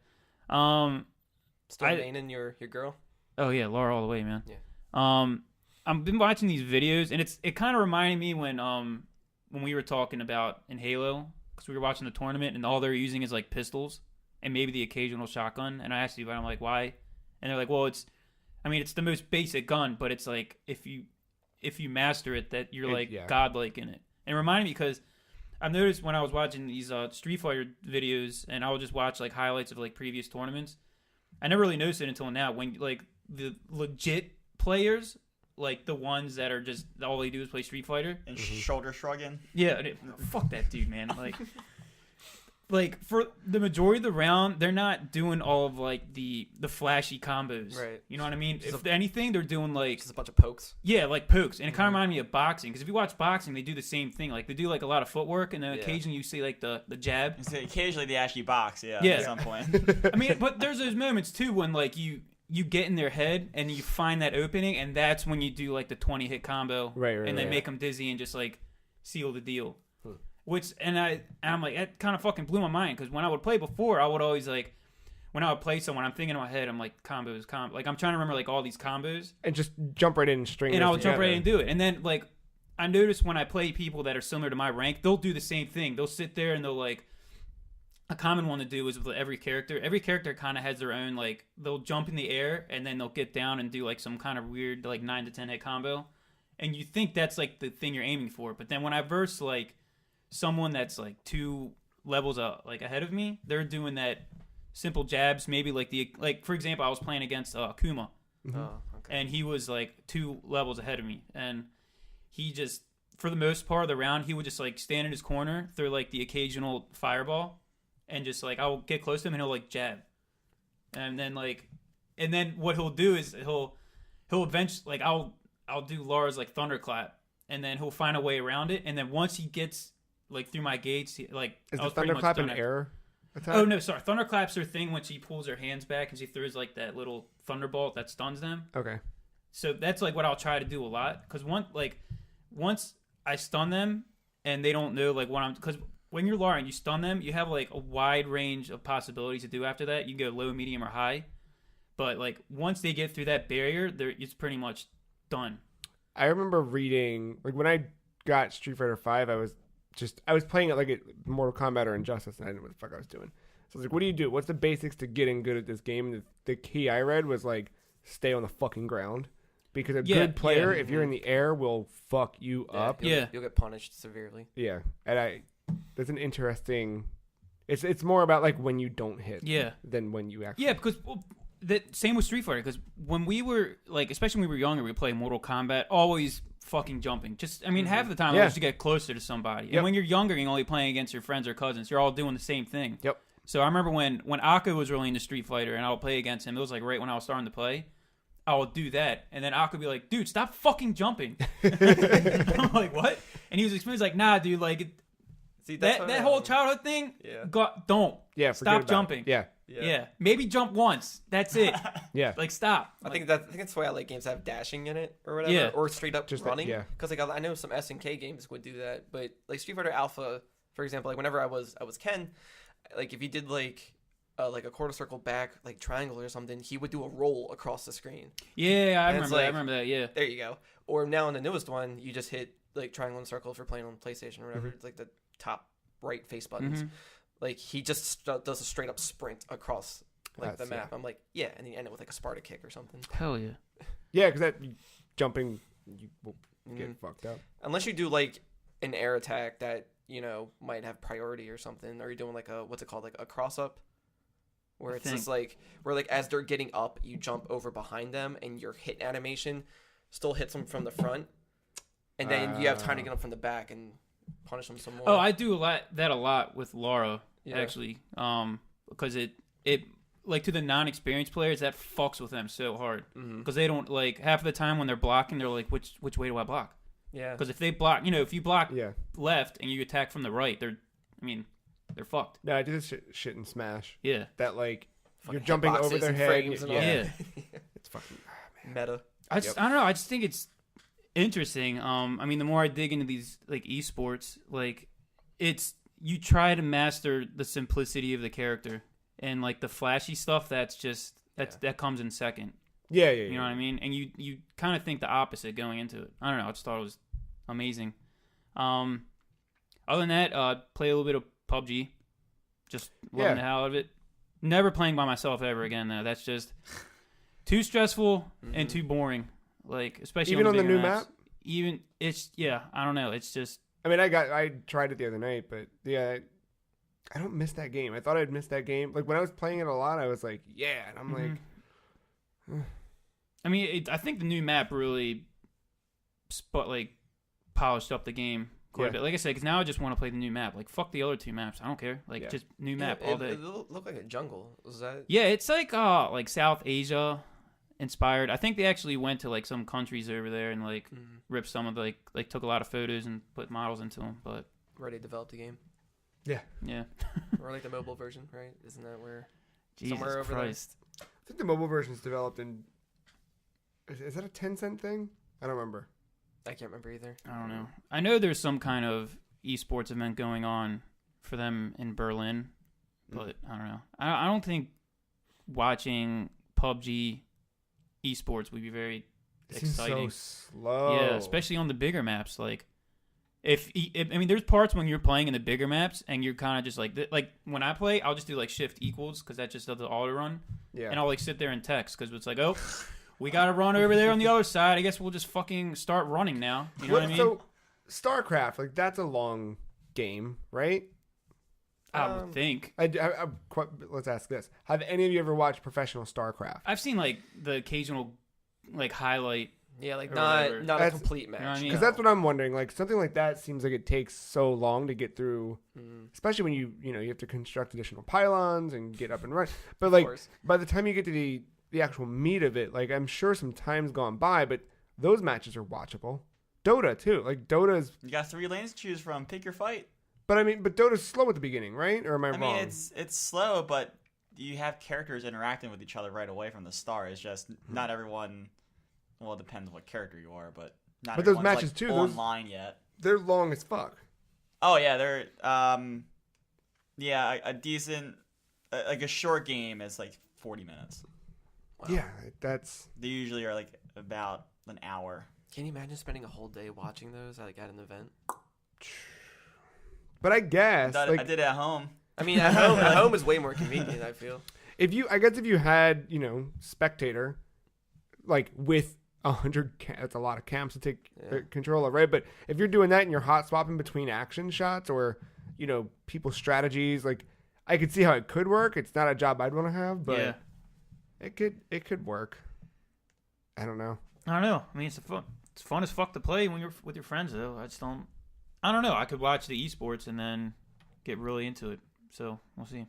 Still I- maining your girl? Oh yeah, Laura all the way, man. Yeah. I've been watching these videos, and it kind of reminded me when we were talking about in Halo, because we were watching the tournament, and all they're using is like pistols and maybe the occasional shotgun. And I asked you, I'm like, why? And they're like, well, it's the most basic gun, but it's like if you master it, that you're like godlike in it. And it reminded me because I've noticed when I was watching these Street Fighter videos, and I would just watch like highlights of like previous tournaments. I never really noticed it until now when like the legit players, like the ones that are just all they do is play Street Fighter. And shoulder shrugging. Yeah, fuck that dude, man. Like for the majority of the round, they're not doing all of like the flashy combos. Right. You know what I mean? If anything, they're doing like Just a bunch of pokes. like pokes, and it kind of reminded me of boxing because if you watch boxing, they do the same thing. Like they do like a lot of footwork, and then occasionally you see like the jab. So occasionally they actually box, Yeah. at some point. I mean, but there's those moments too when like you get in their head and you find that opening, and that's when you do like the 20 hit combo, Right, and then right. make them dizzy and just like seal the deal. Which and I'm like that kind of fucking blew my mind because when I would play before, I would always like when I would play someone, I'm thinking in my head, I'm like combos, like I'm trying to remember like all these combos, And just jump right in and string and those I would jump right in together. and do it, and then like I notice when I play people that are similar to my rank, they'll do the same thing. They'll sit there and they'll like. A common one to do is with every character. Every character kind of has their own, like, they'll jump in the air and then they'll get down and do, like, some kind of weird, like, 9 to 10 hit combo. And you think that's, like, the thing you're aiming for. But then when I verse, like, someone that's, like, 2 levels like ahead of me, they're doing that simple jabs. Maybe, like, for example, I was playing against Kuma. Mm-hmm. Oh, okay. and he was like 2 levels ahead of me, and he just, for the most part of the round, he would just like stand in his corner, throw like the occasional fireball, and just like I'll get close to him and he'll like jab, and then what he'll do is he'll eventually, like, I'll do Lara's like thunderclap, and then he'll find a way around it, and then once he gets like through my gates, like, Is I the was pretty much thunderclap done an at- air attack? Oh no, sorry. Thunderclap's her thing when she pulls her hands back and she throws like that little thunderbolt that stuns them. Okay. So that's like what I'll try to do a lot, because once I stun them and they don't know like what I'm, because when you're Lara and you stun them, you have like a wide range of possibilities to do after that. You can go low, medium, or high, but like once they get through that barrier, it's pretty much done. I remember reading, like, when I got Street Fighter V, I was playing it like a Mortal Kombat or Injustice, and I didn't know what the fuck I was doing. So I was like, what do you do? What's the basics to getting good at this game? And the key I read was like, stay on the fucking ground. Because a good player, if you're in the air, will fuck you up. You'll get punished severely. Yeah. And that's an interesting, it's more about like when you don't hit than when you actually. Yeah, because that same with Street Fighter, because when we were like, especially when we were younger, we played Mortal Kombat, always fucking jumping. Just, I mean, half the time it was to get closer to somebody. And when you're younger, you're only playing against your friends or cousins. You're all doing the same thing. Yep. So I remember when Akka was really into Street Fighter, and I would play against him. It was like right when I was starting to play. I would do that, and then Akka would be like, "Dude, stop fucking jumping." I'm like, "What?" And he was explaining, like, "Nah, dude, like, See, that whole childhood thing, don't. Yeah, stop jumping. Yeah. Maybe jump once. That's it. Yeah. Like, stop." I think that's why I like games that have dashing in it or whatever, or straight up Just running. that, Because like I know some SNK games would do that, but like Street Fighter Alpha, for example, like whenever I was Ken, like if you did like a quarter circle back, like triangle or something, he would do a roll across the screen. Yeah, I And it's remember that. I like- remember that. Yeah. There you go. Or now in the newest one, you just hit like triangle and circle if you're playing on PlayStation or whatever. It's like the top right face buttons. Like he just does a straight up sprint across like the map. I'm like, yeah, and then you end it with like a Sparta kick or something. Hell yeah. Yeah, because that jumping, you will get fucked up. Unless you do like an air attack that, you know, might have priority or something, or you're doing like what's it called, like a cross up, where it's just like where like as they're getting up, you jump over behind them, and your hit animation still hits them from the front, and then you have time to get them from the back and punish them some more. Oh, I do a lot with Lara actually, because it like to the non-experienced players that fucks with them so hard because they don't like half of the time when they're blocking, they're like, which way do I block? Yeah. Because if they block, you know, if you block left and you attack from the right, they're fucked. No, I do this shit in Smash. Yeah. That like you're Fucking jumping hitboxes over their and head. frames and all Yeah. It's fucking meta. I don't know. I just think it's interesting. I mean, the more I dig into these like esports, like you try to master the simplicity of the character and like the flashy stuff. That comes in second. Yeah. You know what I mean? And you kind of think the opposite going into it. I don't know. I just thought it was amazing. Other than that, play a little bit of PUBG. Just loving the hell out of it. Never playing by myself ever again, though. That's just too stressful and too boring. Like, especially even on the bigger new maps. map. Even I don't know. It's just. I mean, I tried it the other night, but I don't miss that game. I thought I'd miss that game. Like when I was playing it a lot, I was like, yeah, and I'm like. I mean, I think the new map really, polished up the game quite a bit. Like I said, because now I just want to play the new map. Like fuck the other two maps. I don't care. Like just new map all day. It looked like a jungle. Was that? Yeah, it's like South Asia inspired. I think they actually went to like some countries over there and like ripped some of the, like took a lot of photos and put models into them. But Already developed the game. Yeah. Or like the mobile version, right? Isn't that where? Jesus Somewhere over Christ. I think the mobile version's developed in. Is that a Tencent thing? I don't remember. I can't remember either. I don't know. I know there's some kind of esports event going on for them in Berlin, but I don't know. I don't think watching PUBG esports would be very exciting. So slow. Yeah, especially on the bigger maps. Like, if I mean, there's parts when you're playing in the bigger maps and you're kind of just like when I play, I'll just do like shift equals because that just does the auto run. Yeah. And I'll like sit there and text because it's like, oh, we got to run over there on the other side. I guess we'll just fucking start running now. You know what I mean? So, StarCraft, like that's a long game, right? I would think. Let's ask this: have any of you ever watched professional StarCraft? I've seen like the occasional like highlight. Yeah, like Or not whatever. not a That's- complete match. know what I mean? Because that's what I'm wondering. Like something like that seems like it takes so long to get through, Mm, especially when you have to construct additional pylons and get up and run. But of like course. by the time you get to the actual meat of it, like I'm sure some time's gone by, but those matches are watchable. Dota too. Like Dota's, You got 3 lanes to choose from. Pick your fight. but Dota's slow at the beginning, right? Or am I I wrong? mean, it's slow, but you have characters interacting with each other right away from the start. It's just not everyone. Well, it depends what character you are, but not But those everyone's, matches, like, too, those- online yet. They're long as fuck. Oh yeah, they're a decent like a short game is like 40 minutes. Wow. Yeah, that's. They usually are like about an hour. Can you imagine spending a whole day watching those like at an event? But I guess I like did it at home. I mean, at home is way more convenient. I feel. I guess if you had spectator, like with 100, that's a lot of camps to take Yeah. control of, right? But if you're doing that and you're hot swapping between action shots or people's strategies, like I could see how it could work. It's not a job I'd want to have, but Yeah. it could work. I don't know. I don't know. I mean, it's fun as fuck to play when you're with your friends, though. I don't know. I could watch the esports and then get really into it. So we'll see.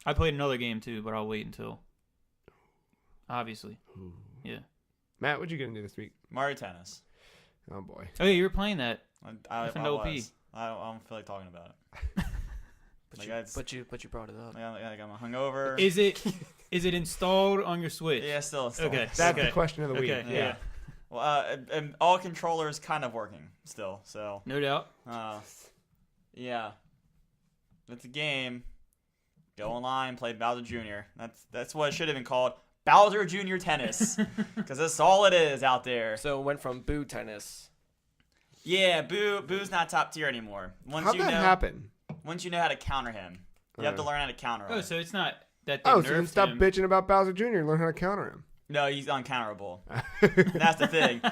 I played another game too, but I'll wait until. Obviously. Yeah. Matt, what'd you get into this week? Mario Tennis. Oh boy. Oh, yeah, you were playing that. I With an OP. was. I don't feel like talking about it. But you brought it up. Like I'm hungover. Is it installed on your Switch? Yeah, still. Okay. That's Okay. the question of the week. Okay. Yeah. Yeah. Well, and all controllers kind of working still. So No doubt. yeah, it's a game. Go online, play Bowser Jr. That's what it should have been called, Bowser Jr. Tennis, because that's all it is out there. So it went from boo tennis. Yeah, Boo's not top tier anymore. How'd that happen? Once you know how to counter him, you have to learn how to counter him. Oh, so it's not that they Oh, so then nerfed stop him. bitching about Bowser Jr. and learn how to counter him. No, he's uncounterable. That's the thing.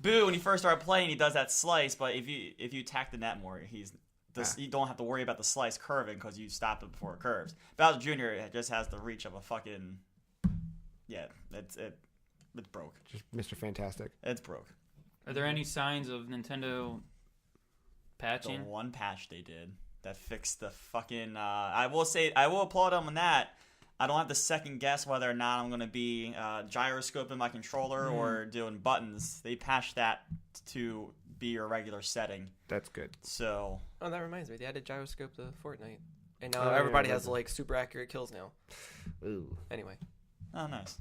Boo, when you first start playing, he does that slice, but if you attack the net more, you don't have to worry about the slice curving because you stop it before it curves. Bowser Jr. just has the reach of a fucking it's broke. Just Mr. Fantastic. It's broke. Are there any signs of Nintendo The patching? one patch they did that fixed the fucking. I will applaud them on that. I don't have to second guess whether or not I'm going to be gyroscoping my controller or doing buttons. They patched that to be your regular setting. That's good. So Oh, that reminds me. They added gyroscope to Fortnite, and Oh, now yeah, everybody I has remember. like super accurate kills now. Ooh. Anyway, oh nice,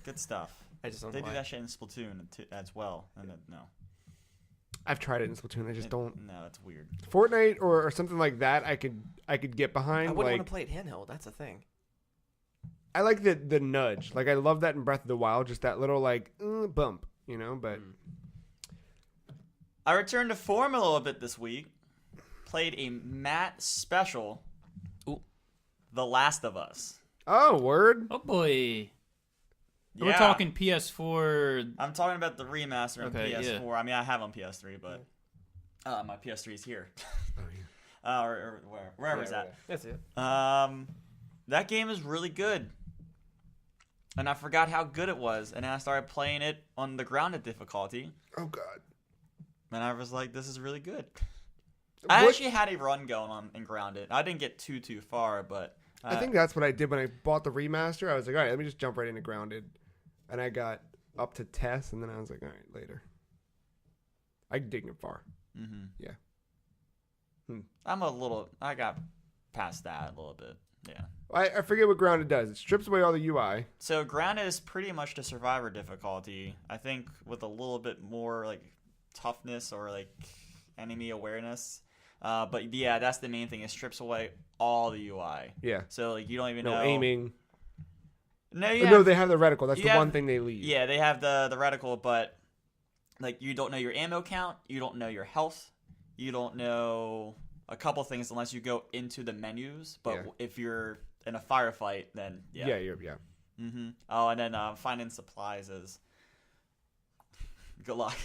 good stuff. I just don't They know do why. that shit in Splatoon as well. And no, I've tried it in Splatoon. I just don't. No, it's weird. Fortnite or something like that, I could get behind. I wouldn't like want to play it handheld. That's the thing. I like the nudge. Like I love that in Breath of the Wild, just that little like bump, But I returned to form a little bit this week. Played a Matt special. Ooh. The Last of Us. oh, word. Oh boy. Yeah. We're talking PS4. I'm talking about the remaster on Okay, PS4. yeah. I mean, I have on PS3, but my PS3 is here. Oh, or wherever it's at. That's it. That game is really good. And I forgot how good it was. And then I started playing it on the grounded difficulty. Oh God. And I was like, this is really good. I actually had a run going on in grounded. I didn't get too far, but I think that's what I did when I bought the remaster. I was like, all right, let me just jump right into grounded, and I got up to Tess, and then I was like, all right, later. I can dig it far. Mm-hmm. Yeah. I got past that a little bit. Yeah. I forget what grounded does. It strips away all the UI. So grounded is pretty much the survivor difficulty. I think with a little bit more like toughness or like enemy awareness. But yeah, that's the main thing. It strips away all the UI. Yeah. So like you don't even No know aiming. No, No, they have the reticle. That's you the have- one thing they leave. Yeah, they have the reticle, but like you don't know your ammo count, you don't know your health, you don't know a couple things unless you go into the menus. But Yeah. if you're in a firefight, then yeah. Yeah. Mm-hmm. Oh, and then finding supplies is good luck.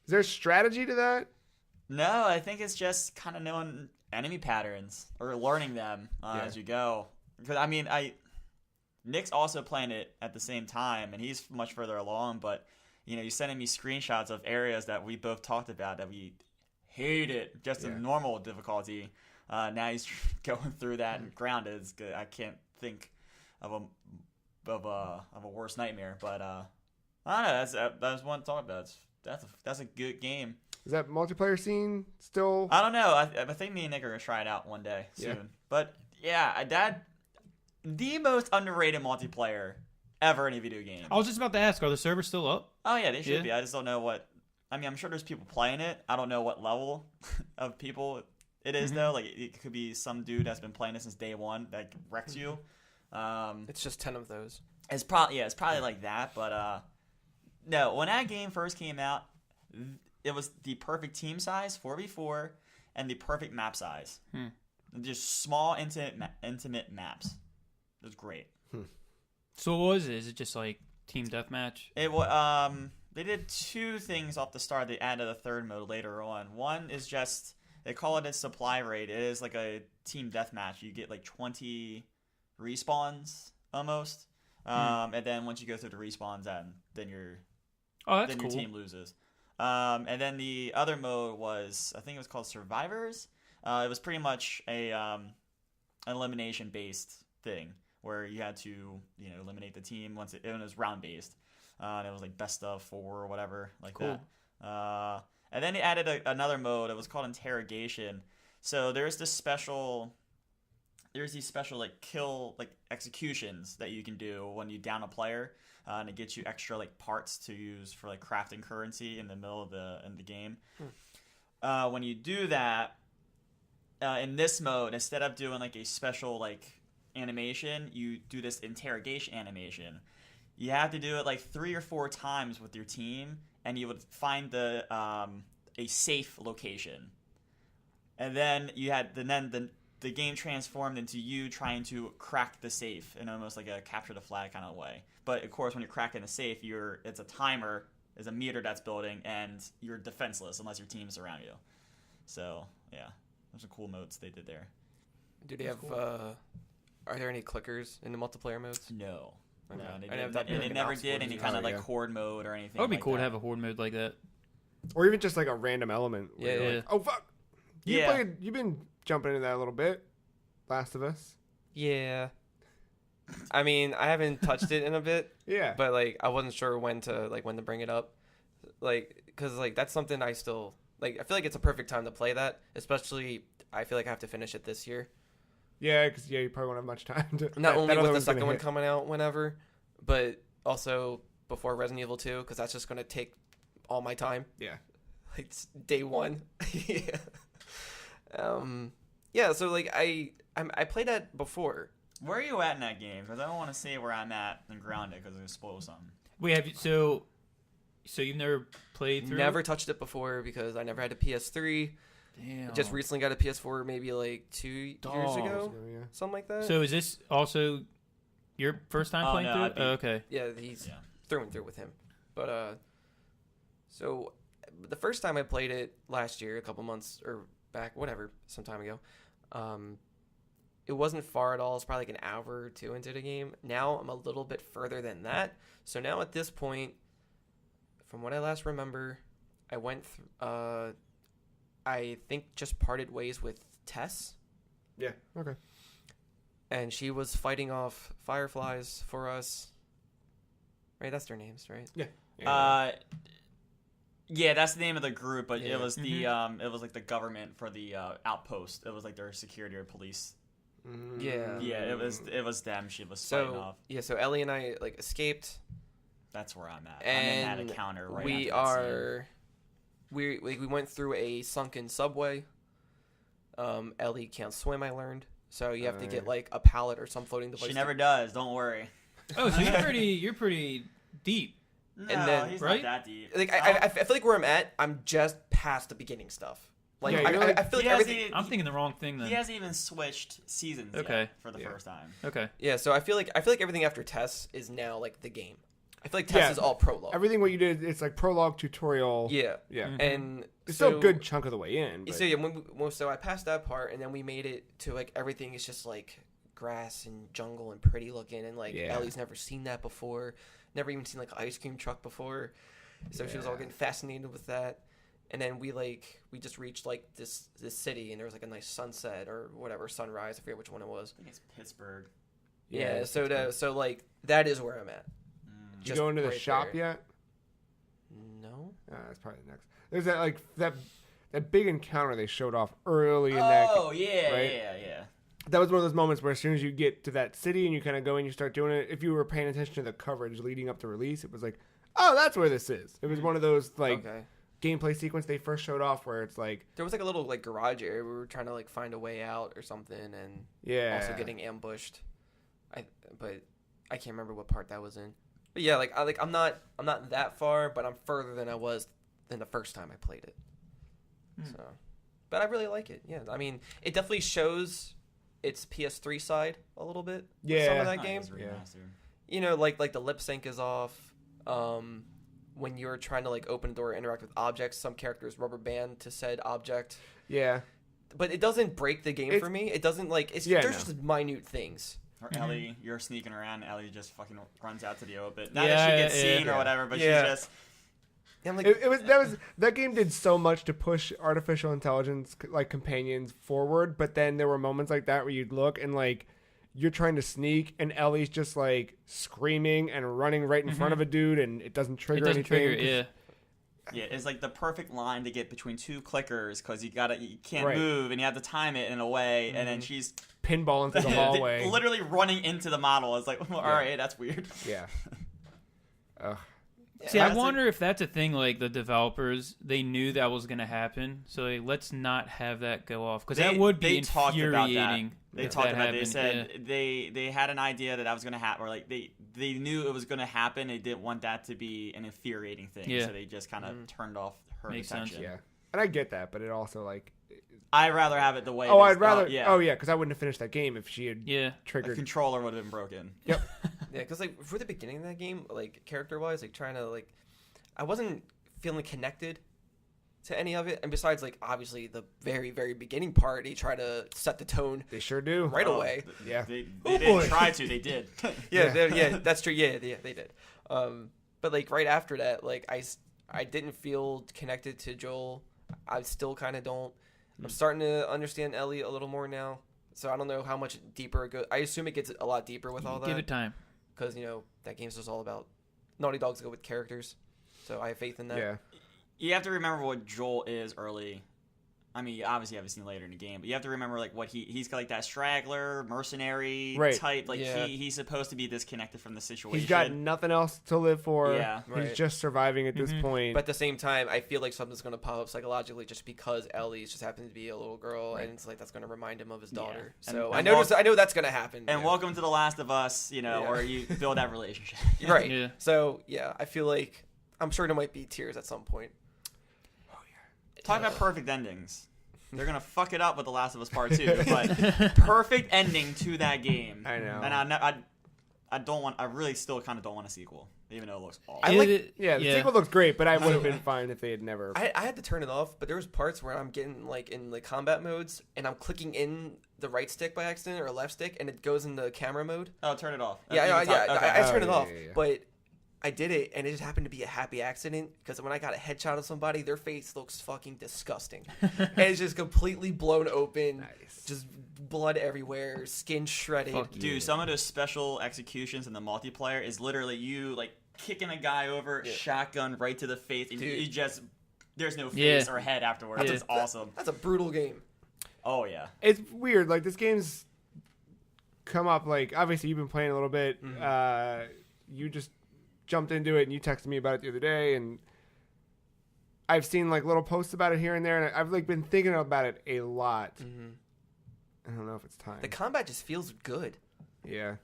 Is there a strategy to that? No, I think it's just kind of knowing enemy patterns or learning them Yeah. as you go. Because I mean, I Nick's also playing it at the same time, and he's much further along. But he's sending me screenshots of areas that we both talked about that we hated just in normal difficulty. Now he's going through that and grounded. It's good. I can't think of a worse nightmare. But I don't know. That's one to talk about. That's a good game. Is that multiplayer scene still? I don't know. I think me and Nick are gonna try it out one day soon. Yeah. But yeah, the most underrated multiplayer ever in a video game. I was just about to ask, are the servers still up? Oh yeah, they should be. I just don't know what. I mean, I'm sure there's people playing it. I don't know what level of people it is though. Like it could be some dude that's been playing it since day one that wrecks you. It's just 10 of those. It's probably like that. But no, when that game first came out, it was the perfect team size, 4v4, and the perfect map size. Just small, intimate maps. It was great. So what was it? Is it just like team deathmatch? It was. They did two things off the start. They added a third mode later on. One is just they call it a supply raid. It is like a team deathmatch. You get like 20 respawns almost, and then once you go through the respawns, then your Cool. team loses. And then the other mode was, I think it was called Survivors. It was pretty much an elimination based thing where you had to eliminate the team once it was round based. And it was like best of 4 or whatever like that. And then they added another mode. It was called Interrogation. So there's these special like kill like executions that you can do when you down a player. And it gets you extra like parts to use for like crafting currency in the middle of the game. When you do that in this mode, instead of doing like a special like animation, you do this interrogation animation. You have to do it like 3 or 4 times with your team, and you would find a safe location. And then the game transformed into you trying to crack the safe in almost like a capture the flag kind of way. But of course, when you're cracking the safe, it's a timer, there's a meter that's building, and you're defenseless unless your team's around you. So yeah, there's some cool modes they did there. Do they have? Are there any clickers in the multiplayer modes? No. Okay. No, they never did any kind of like horde mode or anything. That would be like cool that. to have a horde mode like that. Or even just like a random element. Where you're Yeah. like, oh fuck! You've been jumping into that a little bit. Last of Us. Yeah. I mean, I haven't touched it in a bit. Yeah. But like, I wasn't sure when to bring it up, like, because like that's something I still like. I feel like it's a perfect time to play that, especially I feel like I have to finish it this year. Yeah, because you probably won't have much time to. Not only that with other the one's gonna second one hit. coming out whenever, but also before Resident Evil 2, because that's just going to take all my time. Yeah. Like it's day one. Yeah. Yeah. So like I played that before. Where are you at in that game? Because I don't want to say where I'm at and ground it because it'll spoil something. Wait, so you've never played through? Never touched it before because I never had a PS3. Damn. Just recently got a PS4 maybe like 2 years ago, Yeah. something like that. So is this also your first time playing no, through I'd it? be- Oh, okay. yeah, he's through and through with him. But so the first time I played it last year, a couple months or back, whatever, some time ago, it wasn't far at all. It's probably like an hour or 2 into the game. Now I'm a little bit further than that. So now at this point, from what I last remember, I went through, I think just parted ways with Tess. Yeah. Okay. And she was fighting off fireflies for us. Right, that's their names, right? Yeah. Yeah, that's the name of the group, but Yeah. it was it was like the government for the outpost. It was like their security or police. Yeah. Yeah, it was them. She was fighting off. So Ellie and I like escaped. That's where I'm at. And I'm in that encounter right we after that are, we went through a sunken subway. Ellie can't swim. I learned, so you have to get like a pallet or some floating scene. device. She never does. Don't worry. Oh, so you're pretty deep. No, then- he's right? not that deep. Like I feel like where I'm at, I'm just past the beginning stuff. Like Yeah, you're I feel like He hasn't everything. even- I'm thinking the wrong thing then. He hasn't even switched seasons Okay. yet for the first time. Okay. Yeah, so I feel like everything after Tess is now like the game. I feel like Tess is all prologue. Everything what you did, it's like prologue, tutorial. Yeah. Yeah. Mhm. And It's so, still a good chunk of the way in. But So yeah, so I passed that part, and then we made it to like everything is just like grass and jungle and pretty looking, and like Yeah. Ellie's never seen that before, never even seen like an ice cream truck before, so she was all Yeah. getting fascinated with that. And then we just reached like this city, and there was like a nice sunset or whatever, sunrise. I forget which one it was. I think it's Pittsburgh. Yeah, so like that is where I'm at. Did you go into the right shop there. yet? No. That's probably next. There's that big encounter they showed off early in that. Oh yeah, right? yeah. That was one of those moments where as soon as you get to that city and you kind of go and you start doing it, if you were paying attention to the coverage leading up to release, it was like, oh, that's where this is. It was one of those like Okay. gameplay sequence they first showed off where it's like, There was like a little like garage area where we were trying to like find a way out or something, and yeah, also getting ambushed. But I can't remember what part that was in. But yeah, I'm not that far, but I'm further than I was than the first time I played it. So, but I really like it. Yeah, I mean, it definitely shows its PS3 side a little bit. With some Yeah. of that Nice, game. remastered. You know, like the lip sync is off. When you're trying to like open a door or interact with objects, some characters rubber band to said object. yeah. But it doesn't break the game for me. It doesn't like it's Yeah, there's no. just minute things. Or Ellie, you're sneaking around. Ellie just fucking runs out to the open. Not Yeah, that she gets yeah, seen yeah. or whatever, but Yeah. she's just. And I'm like, That game did so much to push artificial intelligence like companions forward, but then there were moments like that where you'd look and like you're trying to sneak and Ellie's just like screaming and running right in front of a dude and it doesn't It trigger doesn't anything. trigger. Yeah. Yeah, it's like the perfect line to get between two clickers because you can't Right. move and you have to time it in a way, and then she's Pinball into the hallway. literally running into the model. It's like, all right, that's weird. Yeah. Ugh. See, Yeah, I it's wonder if that's a thing. Like the developers, they knew that was going to happen, so like, let's not have that go off because that would be talked about that. infuriating. They if talked that about it. They happened. said they had an idea that was going to happen, or like they knew it was going to happen. They didn't want that to be an infuriating thing, Yeah. so they just kind of turned off her Makes sense. attention. Yeah. And I get that, but it also like I'd rather have it the way. oh, it is. I'd rather yeah. oh yeah, because I wouldn't have finished that game if she had Yeah. The triggered. controller would have been broken. Yep. yeah, because like for the beginning of that game, like character wise, like trying to like, I wasn't feeling connected to any of it, and besides like obviously the very very beginning part, they try to set the tone They sure do. right Oh, away. Yeah. They Oh, didn't boy. try to. They did. Yeah, that's true. Yeah, they did. But like right after that, like I didn't feel connected to Joel. I still kind of don't. I'm starting to understand Ellie a little more now. So I don't know how much deeper it goes. I assume it gets a lot deeper with all Give that it time. because you know that game's just all about Naughty Dog's go with characters. So I have faith in that. Yeah. You have to remember what Joel is early. I mean, you obviously haven't seen later in the game, but you have to remember like what he's got like that straggler, mercenary Right. type. Like Yeah. he's supposed to be disconnected from the situation. He's got nothing else to live for. Yeah. He's Right. just surviving at this point. But at the same time, I feel like something's going to pop up psychologically just because Ellie's just happened to be a little girl, and it's like that's going to remind him of his daughter. And- So and I know that's going to happen. And yeah. welcome to The Last of Us, you know, Yeah. where you build that relationship. right. Yeah. So yeah, I feel like I'm sure there might be tears at some point. Talk about perfect endings. They're gonna fuck it up with The Last of Us Part 2, but perfect ending to that game. I know. And I don't want. I really still kind of don't want a sequel, even though it looks awful. I like- Yeah, the sequel looks great, but I would have been fine if they had never. I had to turn it off, but there was parts where I'm getting like in the combat modes, and I'm clicking in the right stick by accident or left stick, and it goes into camera mode. Oh, turn it off. Yeah, You I can talk- okay. I turned Oh, it off, yeah. but I did it, and it just happened to be a happy accident because when I got a headshot of somebody, their face looks fucking disgusting, and it's just completely blown open, Nice. just blood everywhere, skin shredded. Fuck Dude, some of those special executions in the multiplayer is literally you like kicking a guy over, shotgun right to the face, and Dude. you just there's no Yeah. face or head afterwards. Yeah. It's awesome. That's a brutal game. Oh yeah. It's weird. Like this game's come up. Like obviously you've been playing a little bit. You just jumped into it and you texted me about it the other day, and I've seen like little posts about it here and there, and I've like been thinking about it a lot. I don't know if it's time. The combat just feels good. Yeah.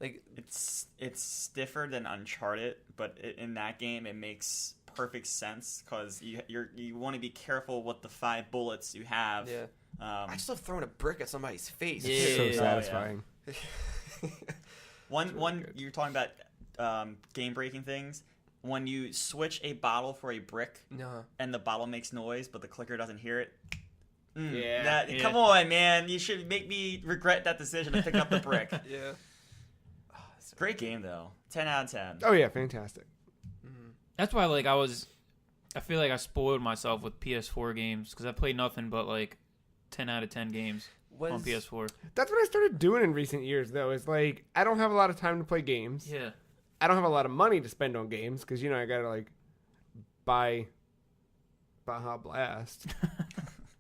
Like It's stiffer than Uncharted, but in that game it makes perfect sense because you want to be careful with the 5 bullets you have. yeah. Um, I just love throwing a brick at somebody's face. Yeah. It's so Yeah. satisfying. one you're talking about game breaking things. When you switch a bottle for a brick No. and the bottle makes noise but the clicker doesn't hear it, Yeah. Come on, man. You should make me regret that decision to pick up the brick. Yeah. Great game, though. 10 out of 10. Oh yeah, fantastic. That's why, like, I feel like I spoiled myself with PS4 games because I played nothing but like 10 out of 10 games on PS4. That's what I started doing in recent years, though. Is like I don't have a lot of time to play games. Yeah. I don't have a lot of money to spend on games because I gotta like buy Baja Blast.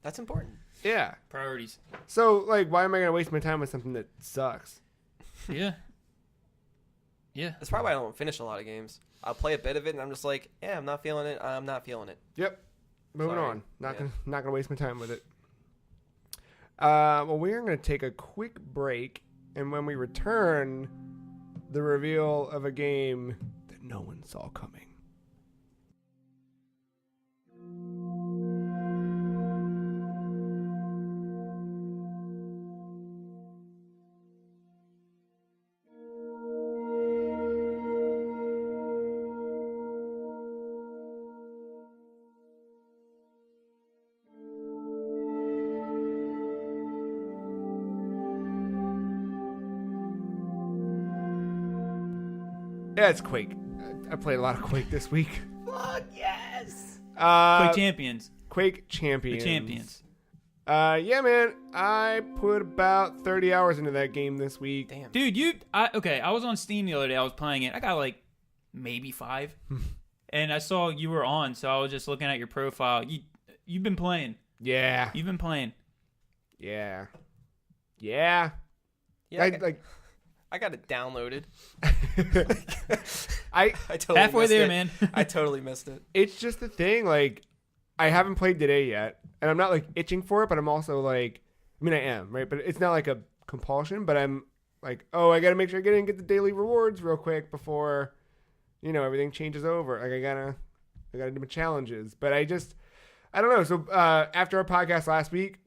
That's important. Yeah. Priorities. So like, why am I gonna waste my time with something that sucks? Yeah. Yeah. That's probably why I don't finish a lot of games. I'll play a bit of it, and I'm just like, yeah, I'm not feeling it. I'm not feeling it. Yep. Moving Sorry. on. Not Yeah. gonna waste my time with it. Well, we're gonna take a quick break, and when we return, the reveal of a game that no one saw coming. Yeah, it's Quake. I played a lot of Quake this week. Fuck yes! Quake Champions. Quake Champions. The champions. Yeah, man. I put about 30 hours into that game this week. Damn. Dude, I was on Steam the other day. I was playing it. I got like maybe 5. And I saw you were on, so I was just looking at your profile. You've been playing. Yeah. You've been playing. Yeah. Yeah. Yeah, I I got it downloaded. I totally halfway missed there, it. man. I totally missed it. It's just the thing, like, I haven't played today yet, and I'm not, like, itching for it, but I'm also, like, I mean, I am, right? But it's not, like, a compulsion, but I'm, like, oh, I gotta make sure I get in and get the daily rewards real quick before, everything changes over. Like, I gotta do my challenges. But I don't know. So, after our podcast last week,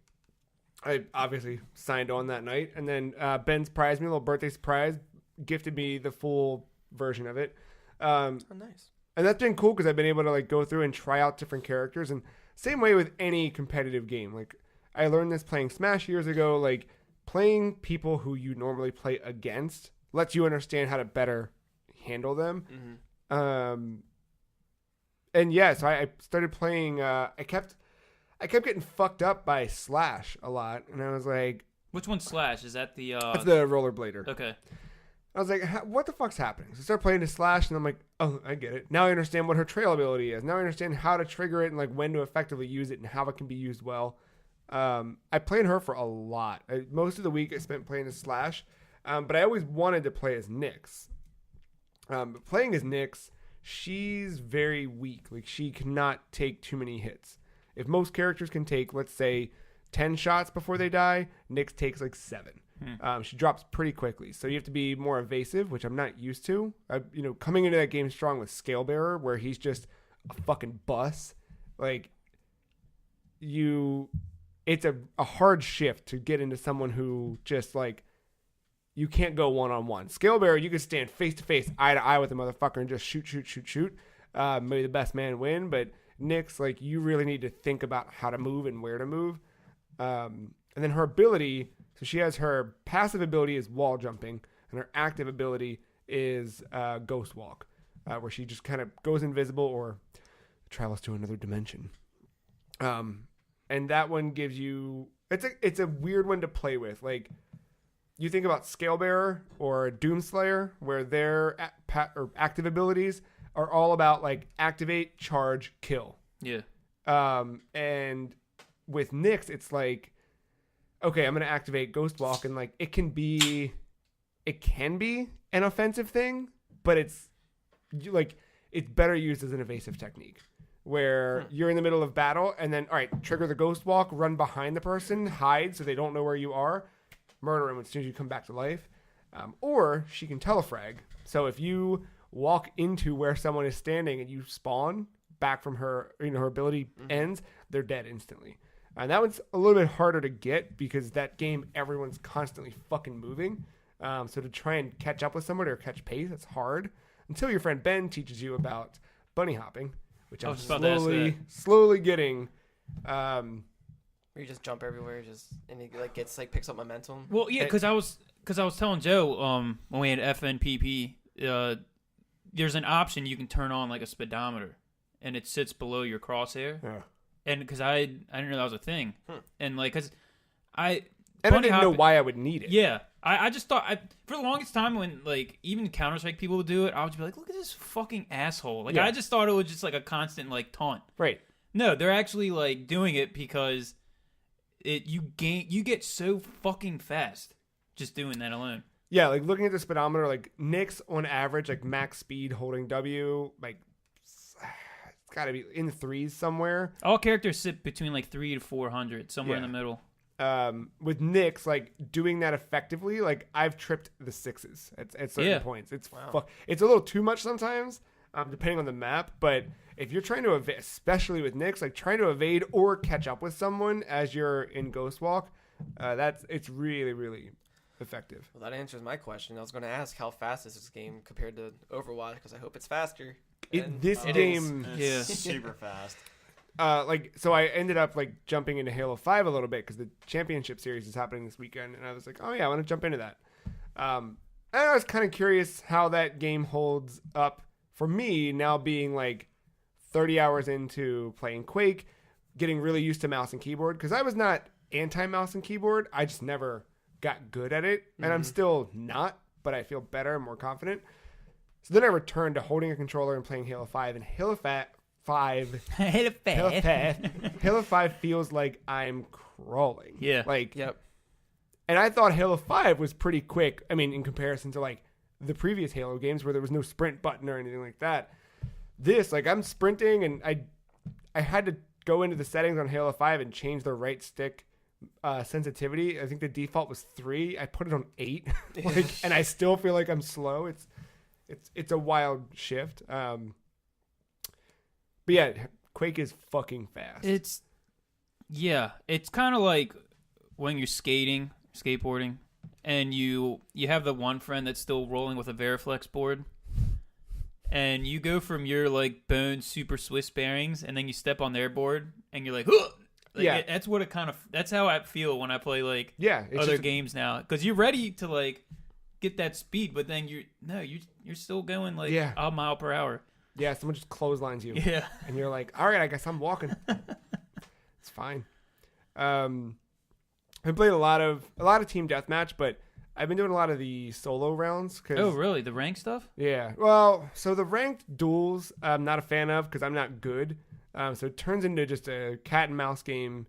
I obviously signed on that night, and then Ben surprised me, a little birthday surprise, gifted me the full version of it. Oh, nice. And that's been cool because I've been able to like go through and try out different characters. And same way with any competitive game. Like I learned this playing Smash years ago. Like playing people who you normally play against lets you understand how to better handle them. Mm-hmm. And yeah, so I started playing. I kept getting fucked up by Slash a lot, and I was like, Which one's Slash? Is that the "That's the rollerblader." Okay. I was like, what the fuck's happening? So I started playing the Slash, and I'm like, oh, I get it. Now I understand what her trail ability is. Now I understand how to trigger it and like when to effectively use it and how it can be used well. I played her for a lot. Most of the week I spent playing as Slash, but I always wanted to play as Nyx. Playing as Nyx, she's very weak. Like she cannot take too many hits. If most characters can take, let's say, 10 shots before they die, Nyx takes like 7. She drops pretty quickly, so you have to be more evasive, which I'm not used to. Coming into that game strong with Scale Bearer, where he's just a fucking bus. Like, it's a hard shift to get into someone who just like you can't go one-on-one. Scale Bearer, you can stand face to face, eye to eye with a motherfucker and just shoot. Maybe the best man win, but Nyx, like you really need to think about how to move and where to move. And then her ability. So she has her passive ability is wall jumping, and her active ability is ghost walk, where she just kind of goes invisible or travels to another dimension. And that one gives you it's a weird one to play with. Like you think about Scale Bearer or Doomslayer, where their active abilities are all about like activate, charge, kill. Yeah. And with Nyx, it's like, okay, I'm going to activate Ghost Walk, and like it can be an offensive thing, but it's better used as an evasive technique where you're in the middle of battle and then, all right, trigger the Ghost Walk, run behind the person, hide so they don't know where you are, murder them as soon as you come back to life. Or she can telefrag. So if you walk into where someone is standing and you spawn back from her, her ability ends, they're dead instantly. And that one's a little bit harder to get because that game, everyone's constantly fucking moving. So to try and catch up with somebody or catch pace, it's hard until your friend Ben teaches you about bunny hopping, which I'm slowly getting. Where you just jump everywhere, and it like gets like picks up momentum. Well, yeah, because I was telling Joe when we had FNPP, there's an option you can turn on like a speedometer, and it sits below your crosshair. Yeah. And because I didn't know that was a thing, and like because I didn't know why I would need it. Yeah, I just thought for the longest time when like even Counter-Strike people would do it, I would be like, look at this fucking asshole. Like I just thought it was just like a constant like taunt. Right. No, they're actually like doing it because you get so fucking fast just doing that alone. Yeah, like looking at the speedometer, like Nick's on average, like max speed holding W, like it's got to be in the 3s somewhere. All characters sit between like 300 to 400, somewhere in the middle. With Nick's, like doing that effectively, like I've tripped the 6s at certain points. It's it's a little too much sometimes, depending on the map. But if you're trying to evade, especially with Nick's, like trying to evade or catch up with someone as you're in Ghost Walk, it's really, really effective. Well, that answers my question. I was going to ask how fast is this game compared to Overwatch because I hope it's faster. This game is super fast. So I ended up like jumping into Halo 5 a little bit because the championship series is happening this weekend, and I was like, oh yeah, I want to jump into that. And I was kind of curious how that game holds up for me now, being like 30 hours into playing Quake, getting really used to mouse and keyboard, because I was not anti-mouse and keyboard. I just never got good at it, and I'm still not, but I feel better and more confident. So then I returned to holding a controller and playing Halo 5, and Halo 5 feels like I'm crawling. Yeah. Like, yep. And I thought Halo 5 was pretty quick. I mean, in comparison to like the previous Halo games where there was no sprint button or anything like that. This, like, I'm sprinting, and I had to go into the settings on Halo 5 and change the right stick sensitivity. I think the default was 3. I put it on 8, and I still feel like I'm slow. It's a wild shift. But yeah, Quake is fucking fast. It's kind of like when you're skateboarding, and you have the one friend that's still rolling with a Veriflex board, and you go from your like bone super Swiss bearings, and then you step on their board, and you're like, yeah, that's how I feel when I play like other games now, because you're ready to like get that speed, but then you're still going like a mile per hour. Yeah, someone just clotheslines you. Yeah, and you're like, all right, I guess I'm walking. It's fine. I've played a lot of team deathmatch, but I've been doing a lot of the solo rounds. Oh, really? The rank stuff? Yeah. Well, so the ranked duels, I'm not a fan of because I'm not good. So it turns into just a cat and mouse game.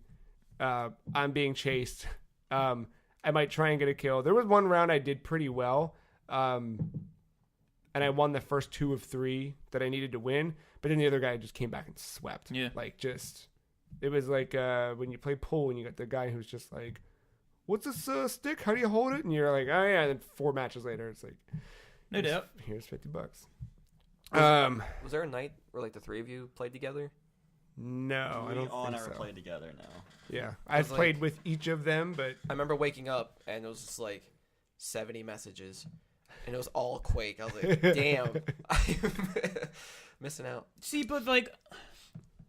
I'm being chased. I might try and get a kill. There was one round I did pretty well, and I won the first 2 of 3 that I needed to win. But then the other guy just came back and swept. Yeah. It was like when you play pool and you got the guy who's just like, what's this stick? How do you hold it? And you're like, oh yeah. And then 4 matches later, it's like, no doubt. Here's $50. Was there a night where like the 3 of you played together? No, I don't think so. We all never played together, no. Yeah, I've played with each of them, but I remember waking up and it was just like 70 messages, and it was all Quake. I was like, damn, I'm missing out. See, but like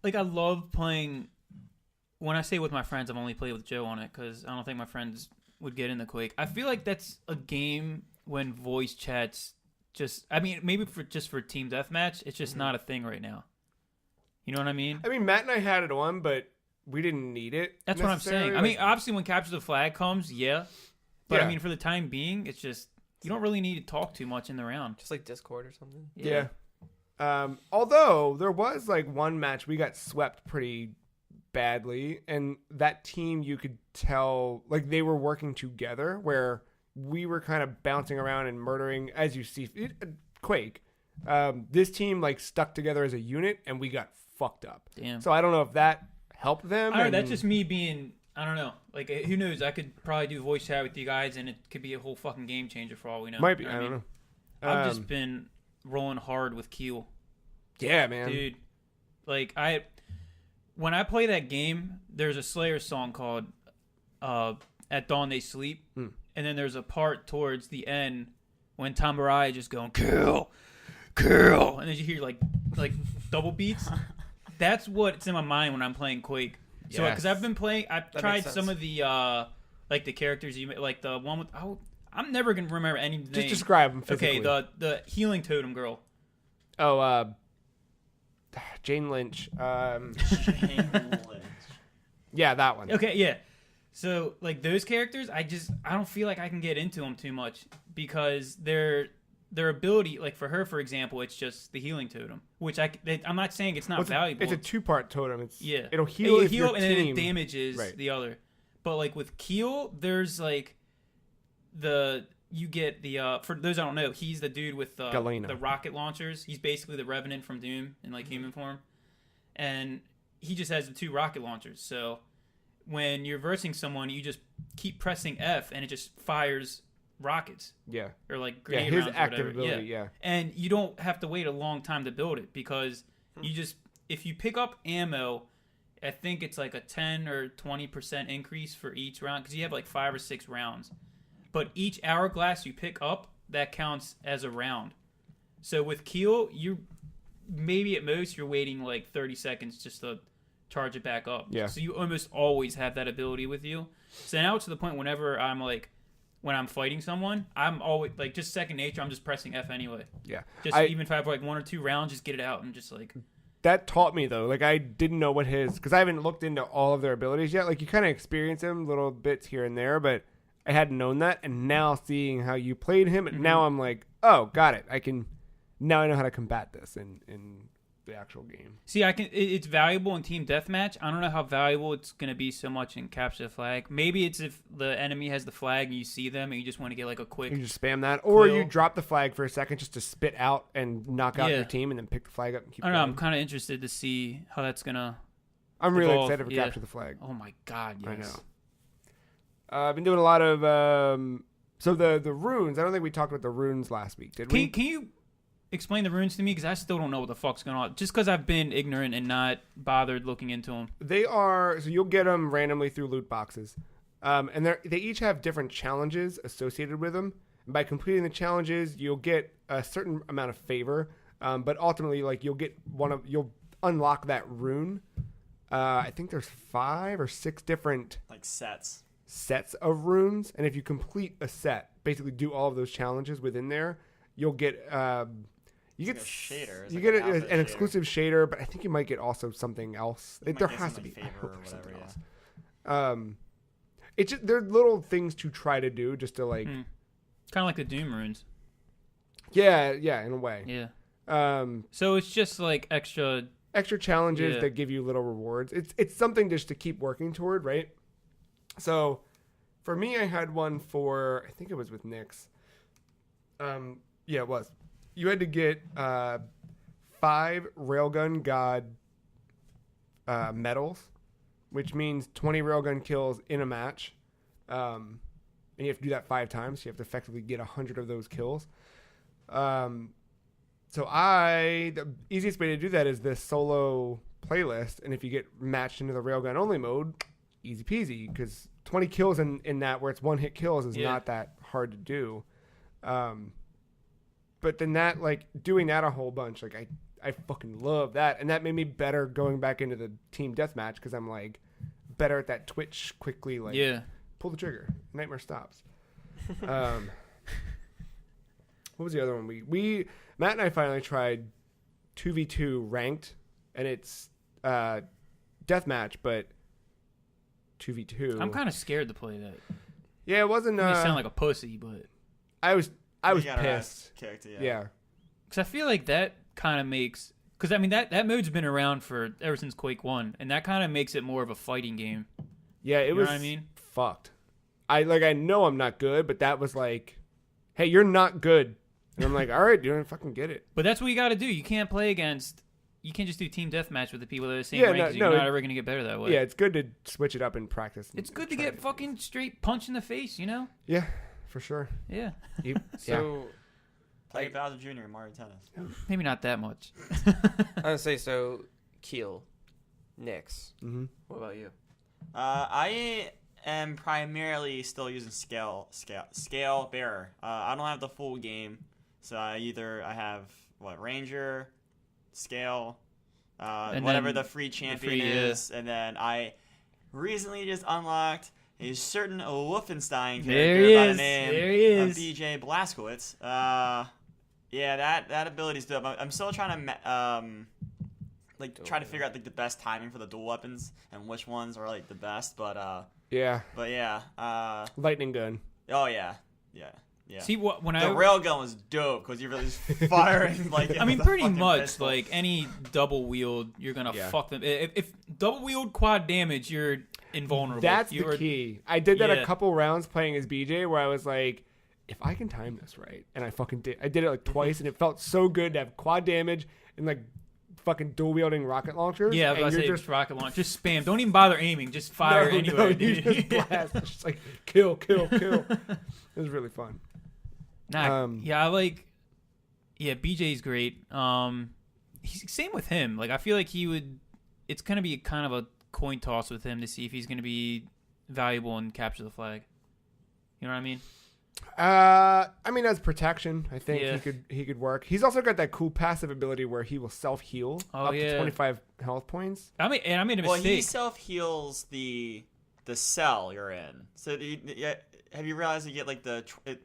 I love playing. When I say with my friends, I've only played with Joe on it because I don't think my friends would get into Quake. I feel like that's a game when voice chats maybe for team deathmatch, it's just not a thing right now. You know what I mean? I mean, Matt and I had it on, but we didn't need it. That's what I'm saying. I mean, obviously when Capture the Flag comes, yeah. But Yeah. I mean, for the time being, it's just, you don't really need to talk too much in the round. Just like Discord or something. Yeah. Although there was like one match we got swept pretty badly, and that team, you could tell like they were working together, where we were kind of bouncing around and murdering, as you see Quake. This team like stuck together as a unit, and we got fucked up. Damn. So I don't know if that helped them. I don't know, that's just me being, I don't know. Like, who knows? I could probably do voice chat with you guys, and it could be a whole fucking game changer for all we know. Might be. You know I don't know. I've just been rolling hard with Keel. Yeah, man. Dude, like, when I play that game, there's a Slayer song called At Dawn They Sleep, and then there's a part towards the end when Tom Barai just going, kill, and then you hear like double beats. That's what's in my mind when I'm playing Quake. So because I've been playing, I've That tried makes sense. some of the like the characters like the one with I'm never gonna remember any name. Just describe them physically. Okay, the healing totem girl. Oh, Jane Lynch. Yeah, that one. Okay, yeah. So like those characters, I don't feel like I can get into them too much because their ability, like for her, for example, it's just the healing totem, which I'm not saying it's not Well, valuable. It's a two-part totem. Yeah, it'll heal if your and then team... it damages the other. But like with Keel, there's like you get the for those I don't know, he's the dude with the rocket launchers. He's basically the Revenant from Doom in like human form, and he just has the 2 rocket launchers. So when you're versing someone, you just keep pressing F, and it just fires rockets. Yeah. Or like grenade his rounds active or whatever. ability, yeah. And you don't have to wait a long time to build it because you just if you pick up ammo, I think it's like a 10 or 20% increase for each round because you have like 5 or 6 rounds. But each hourglass you pick up, that counts as a round. So with Keel, you maybe at most you're waiting like 30 seconds just to charge it back up. Yeah. So you almost always have that ability with you. So now it's to the point whenever I'm like when I'm fighting someone, I'm always like just second nature. I'm just pressing F anyway. Yeah. Just even if I have like 1 or 2 rounds, just get it out and just like. That taught me though. Like I didn't know what because I haven't looked into all of their abilities yet. Like you kind of experience them little bits here and there, but I hadn't known that. And now seeing how you played him, now I'm like, oh, got it. Now I know how to combat this in the actual game. See, it's valuable in team deathmatch. I don't know how valuable it's going to be so much in capture the flag. Maybe it's if the enemy has the flag and you see them and you just want to get like a quick. You just spam that, or quill. you drop the flag for a second just to spit out and knock out your team, and then pick the flag up and keep. I don't know. going. I'm kind of interested to see how that's gonna. I'm really evolve. excited for capture the flag. Oh my god! Yes. I know. I've been doing a lot of so the runes. I don't think we talked about the runes last week, did we? Can you explain the runes to me? Because I still don't know what the fuck's going on. Just because I've been ignorant and not bothered looking into them. They are so you'll get them randomly through loot boxes, and they each have different challenges associated with them. And by completing the challenges, you'll get a certain amount of favor, but ultimately, like you'll unlock that rune. I think there's 5 or 6 different like sets of runes, and if you complete a set, basically do all of those challenges within there, you'll get you get a shader. You get an exclusive shader, but I think you might get also something else. There has to be favor or whatever. Else. It's just, they're little things to try to do just to like kind of like the Doom runes. Yeah, in a way. Yeah. So it's just like extra challenges that give you little rewards. It's something just to keep working toward, right? So, for me, I had one for I think it was with Nyx. Yeah, it was. You had to get 5 Railgun God medals, which means 20 Railgun kills in a match. And you have to do that 5 times. You have to effectively get 100 of those kills. So the easiest way to do that is this solo playlist. And if you get matched into the Railgun only mode, easy peasy, because 20 kills in that where it's one hit kills is not that hard to do. But then that, like, doing that a whole bunch, like, I fucking love that. And that made me better going back into the team deathmatch because I'm, like, better at that twitch quickly, like, pull the trigger. Nightmare stops. What was the other one? Matt and I finally tried 2v2 ranked, and it's deathmatch, but 2v2. I'm kind of scared to play that. Yeah, it wasn't. You sound like a pussy, but I was pissed. Kicked, yeah. Because I feel like that kind of makes. Because I mean that mode's been around ever since Quake 1, and that kind of makes it more of a fighting game. Yeah, it you was. Know what I mean, fucked. I know I'm not good, but that was like, hey, you're not good, and I'm like, all right, dude, fucking get it. But that's what you got to do. You can't play against. You can't just do team deathmatch with the people that are the same rank. You're not ever gonna get better that way. Yeah, it's good to switch it up in practice. It's good to get fucking straight punch in the face, you know? Yeah, for sure. Yeah. So, play Bowser Jr. in Mario Tennis. Maybe not that much. I would say so. Keel, Nyx. Mm-hmm. What about you? I am primarily still using scale bearer. I don't have the full game, so I have Ranger, scale, whatever the free champion is, and then I recently just unlocked a certain Wolfenstein There character he by the is. name There he of is. BJ Blazkowicz. Yeah, that ability's dope. I'm still trying to try to figure out like the best timing for the dual weapons and which ones are like the best. But Yeah. Lightning gun. Oh yeah. See when The I railgun was dope because you're really just firing like. I mean, with a pretty fucking much pistol. like any double wield, you're gonna Yeah. fuck them. If double wield quad damage, you're invulnerable. That's you the key. I did that a Yeah. couple rounds playing as BJ where I was like, if I can time this right, and I fucking did. I did it like twice, and it felt so good to have quad damage and like fucking dual wielding rocket launchers. Yeah, I and was you're gonna say, just rocket launch. Just spam. Don't even bother aiming. Just fire no, anywhere. you dude. just blast. It's just like kill. It was really fun. Nah, yeah, I like. Yeah, BJ's great. He's same with him. Like I feel like he would. It's gonna be kind of a coin toss with him to see if he's gonna be valuable and capture the flag. You know what I mean? I mean, as protection, I think Yeah. he could work. He's also got that cool passive ability where he will self heal Oh, up yeah. to 25 health points. I made a Well, mistake. he self heals the cell you're in. So have you realized you get like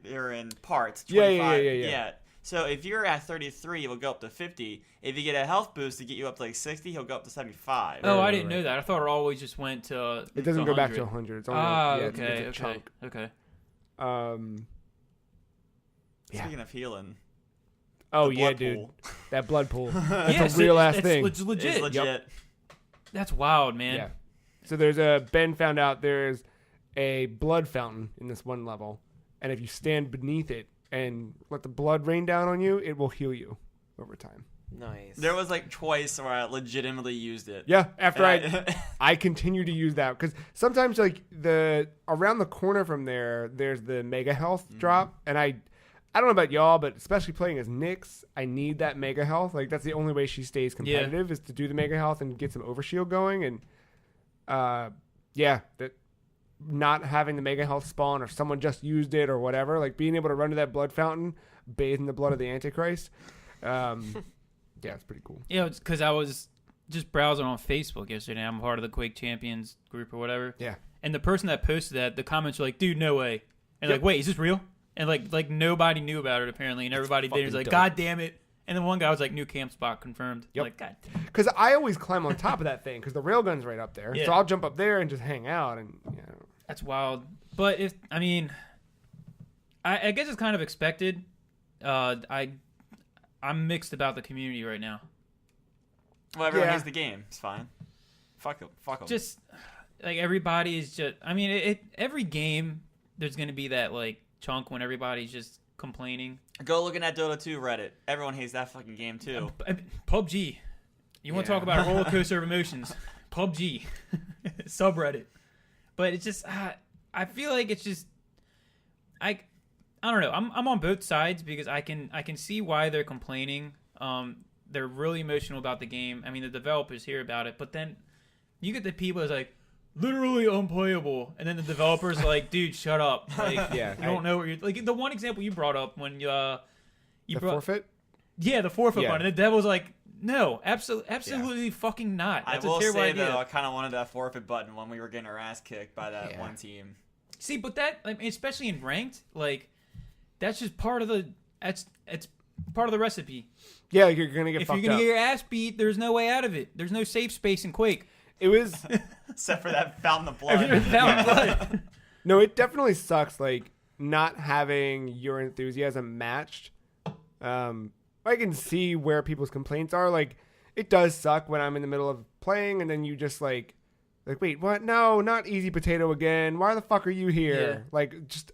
you're in parts? 25. Yeah. So if you're at 33, he'll go up to 50. If you get a health boost to get you up to like 60, he'll go up to 75. Oh, I Right, didn't right. know that. I thought it always just went to. It doesn't go back to 100. 100. It's only Okay. it's a chunk. Okay. Yeah. Speaking of healing, Oh the yeah, blood dude, pool that blood pool. That's Yes, a real ass it's thing. legit. is legit. That's wild, man. Yeah. So Ben found out there's a blood fountain in this one level, and if you stand beneath it and let the blood rain down on you, it will heal you over time. Nice. There was like twice where I legitimately used it. Yeah. After And I continue to use that because sometimes like around the corner from there's the mega health drop, and I don't know about y'all, but especially playing as Nyx, I need that mega health. Like that's the only way she stays competitive is to do the mega health and get some overshield going. And that not having the mega health spawn or someone just used it or whatever, like being able to run to that blood fountain, bathe in the blood of the Antichrist. Yeah, it's pretty cool. Yeah, it's because I was just browsing on Facebook yesterday. I'm part of the Quake Champions group or whatever. Yeah. And the person that posted that, the comments were like, "Dude, no way!" And Yep. like, "Wait, is this real?" And like nobody knew about it apparently, and everybody there was fucking like, dope. "God damn it!" And then one guy was like, "New camp spot confirmed." Yep. Like, God. Because I always climb on top of that thing because the railgun's right up there. Yeah. So I'll jump up there and just hang out. And That's wild. But I guess it's kind of expected. I'm mixed about the community right now. well, everyone Yeah. hates the game. It's fine. Fuck them. Just like everybody is just. I mean, every game there's gonna be that like chunk when everybody's just complaining. Go looking at Dota 2 Reddit. Everyone hates that fucking game too. PUBG. You want to Yeah. talk about a roller coaster of emotions? PUBG subreddit. But it's just I feel like it's just I don't know. I'm on both sides because I can see why they're complaining. They're really emotional about the game. I mean, the developers hear about it, but then you get the people that's like literally unplayable, and then the developers are like, dude, shut up. Like, Yeah, you don't know what you're like. The one example you brought up when you the brought forfeit. yeah, the forfeit Yeah. one, and the devil's like, no, absolutely fucking not. I That's will a terrible say idea. though, I kind of wanted that forfeit button when we were getting our ass kicked by that Yeah. one team. See, but that, I mean, especially in ranked, like, that's just part of the it's part of the recipe. Yeah, you're gonna get If fucked you're gonna up. get your ass beat, there's no way out of it. There's no safe space in Quake. It was Except for that fountain of If you're blood. found blood. no, it definitely sucks. Like not having your enthusiasm matched. I can see where people's complaints are. Like it does suck when I'm in the middle of playing and then you just like wait, what? No, not Easy Potato again. Why the fuck are you here? Yeah. Like just.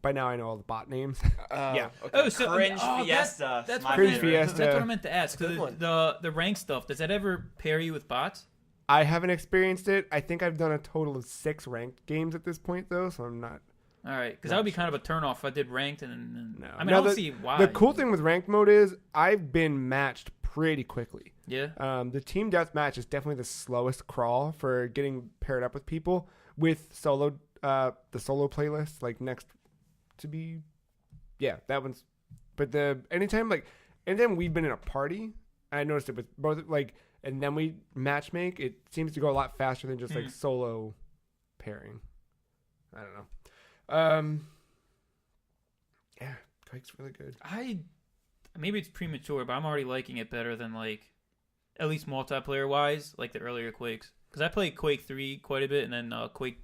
By now I know all the bot names. Yeah. Okay. Oh, so Cringe that- Fiesta. that's my what Cringe favorite. Fiesta. That's what I meant to ask. Good The, one. the rank stuff, does that ever pair you with bots? I haven't experienced it. I think I've done a total of 6 ranked games at this point, though, so I'm not. All right, because that would be kind of a turnoff if I did ranked and No. I mean, No, I don't the- see why. The cool thing with ranked mode is I've been matched pretty quickly. Yeah. The team deathmatch is definitely the slowest crawl for getting paired up with people with solo. The solo playlist, like next to be, yeah, that one's. But anytime we've been in a party, I noticed it with both, like, and then we match make. It seems to go a lot faster than just like solo pairing. I don't know. Yeah, Quake's really good. Maybe it's premature, but I'm already liking it better than like, at least multiplayer wise, like the earlier Quakes. Because I played Quake 3 quite a bit, and then Quake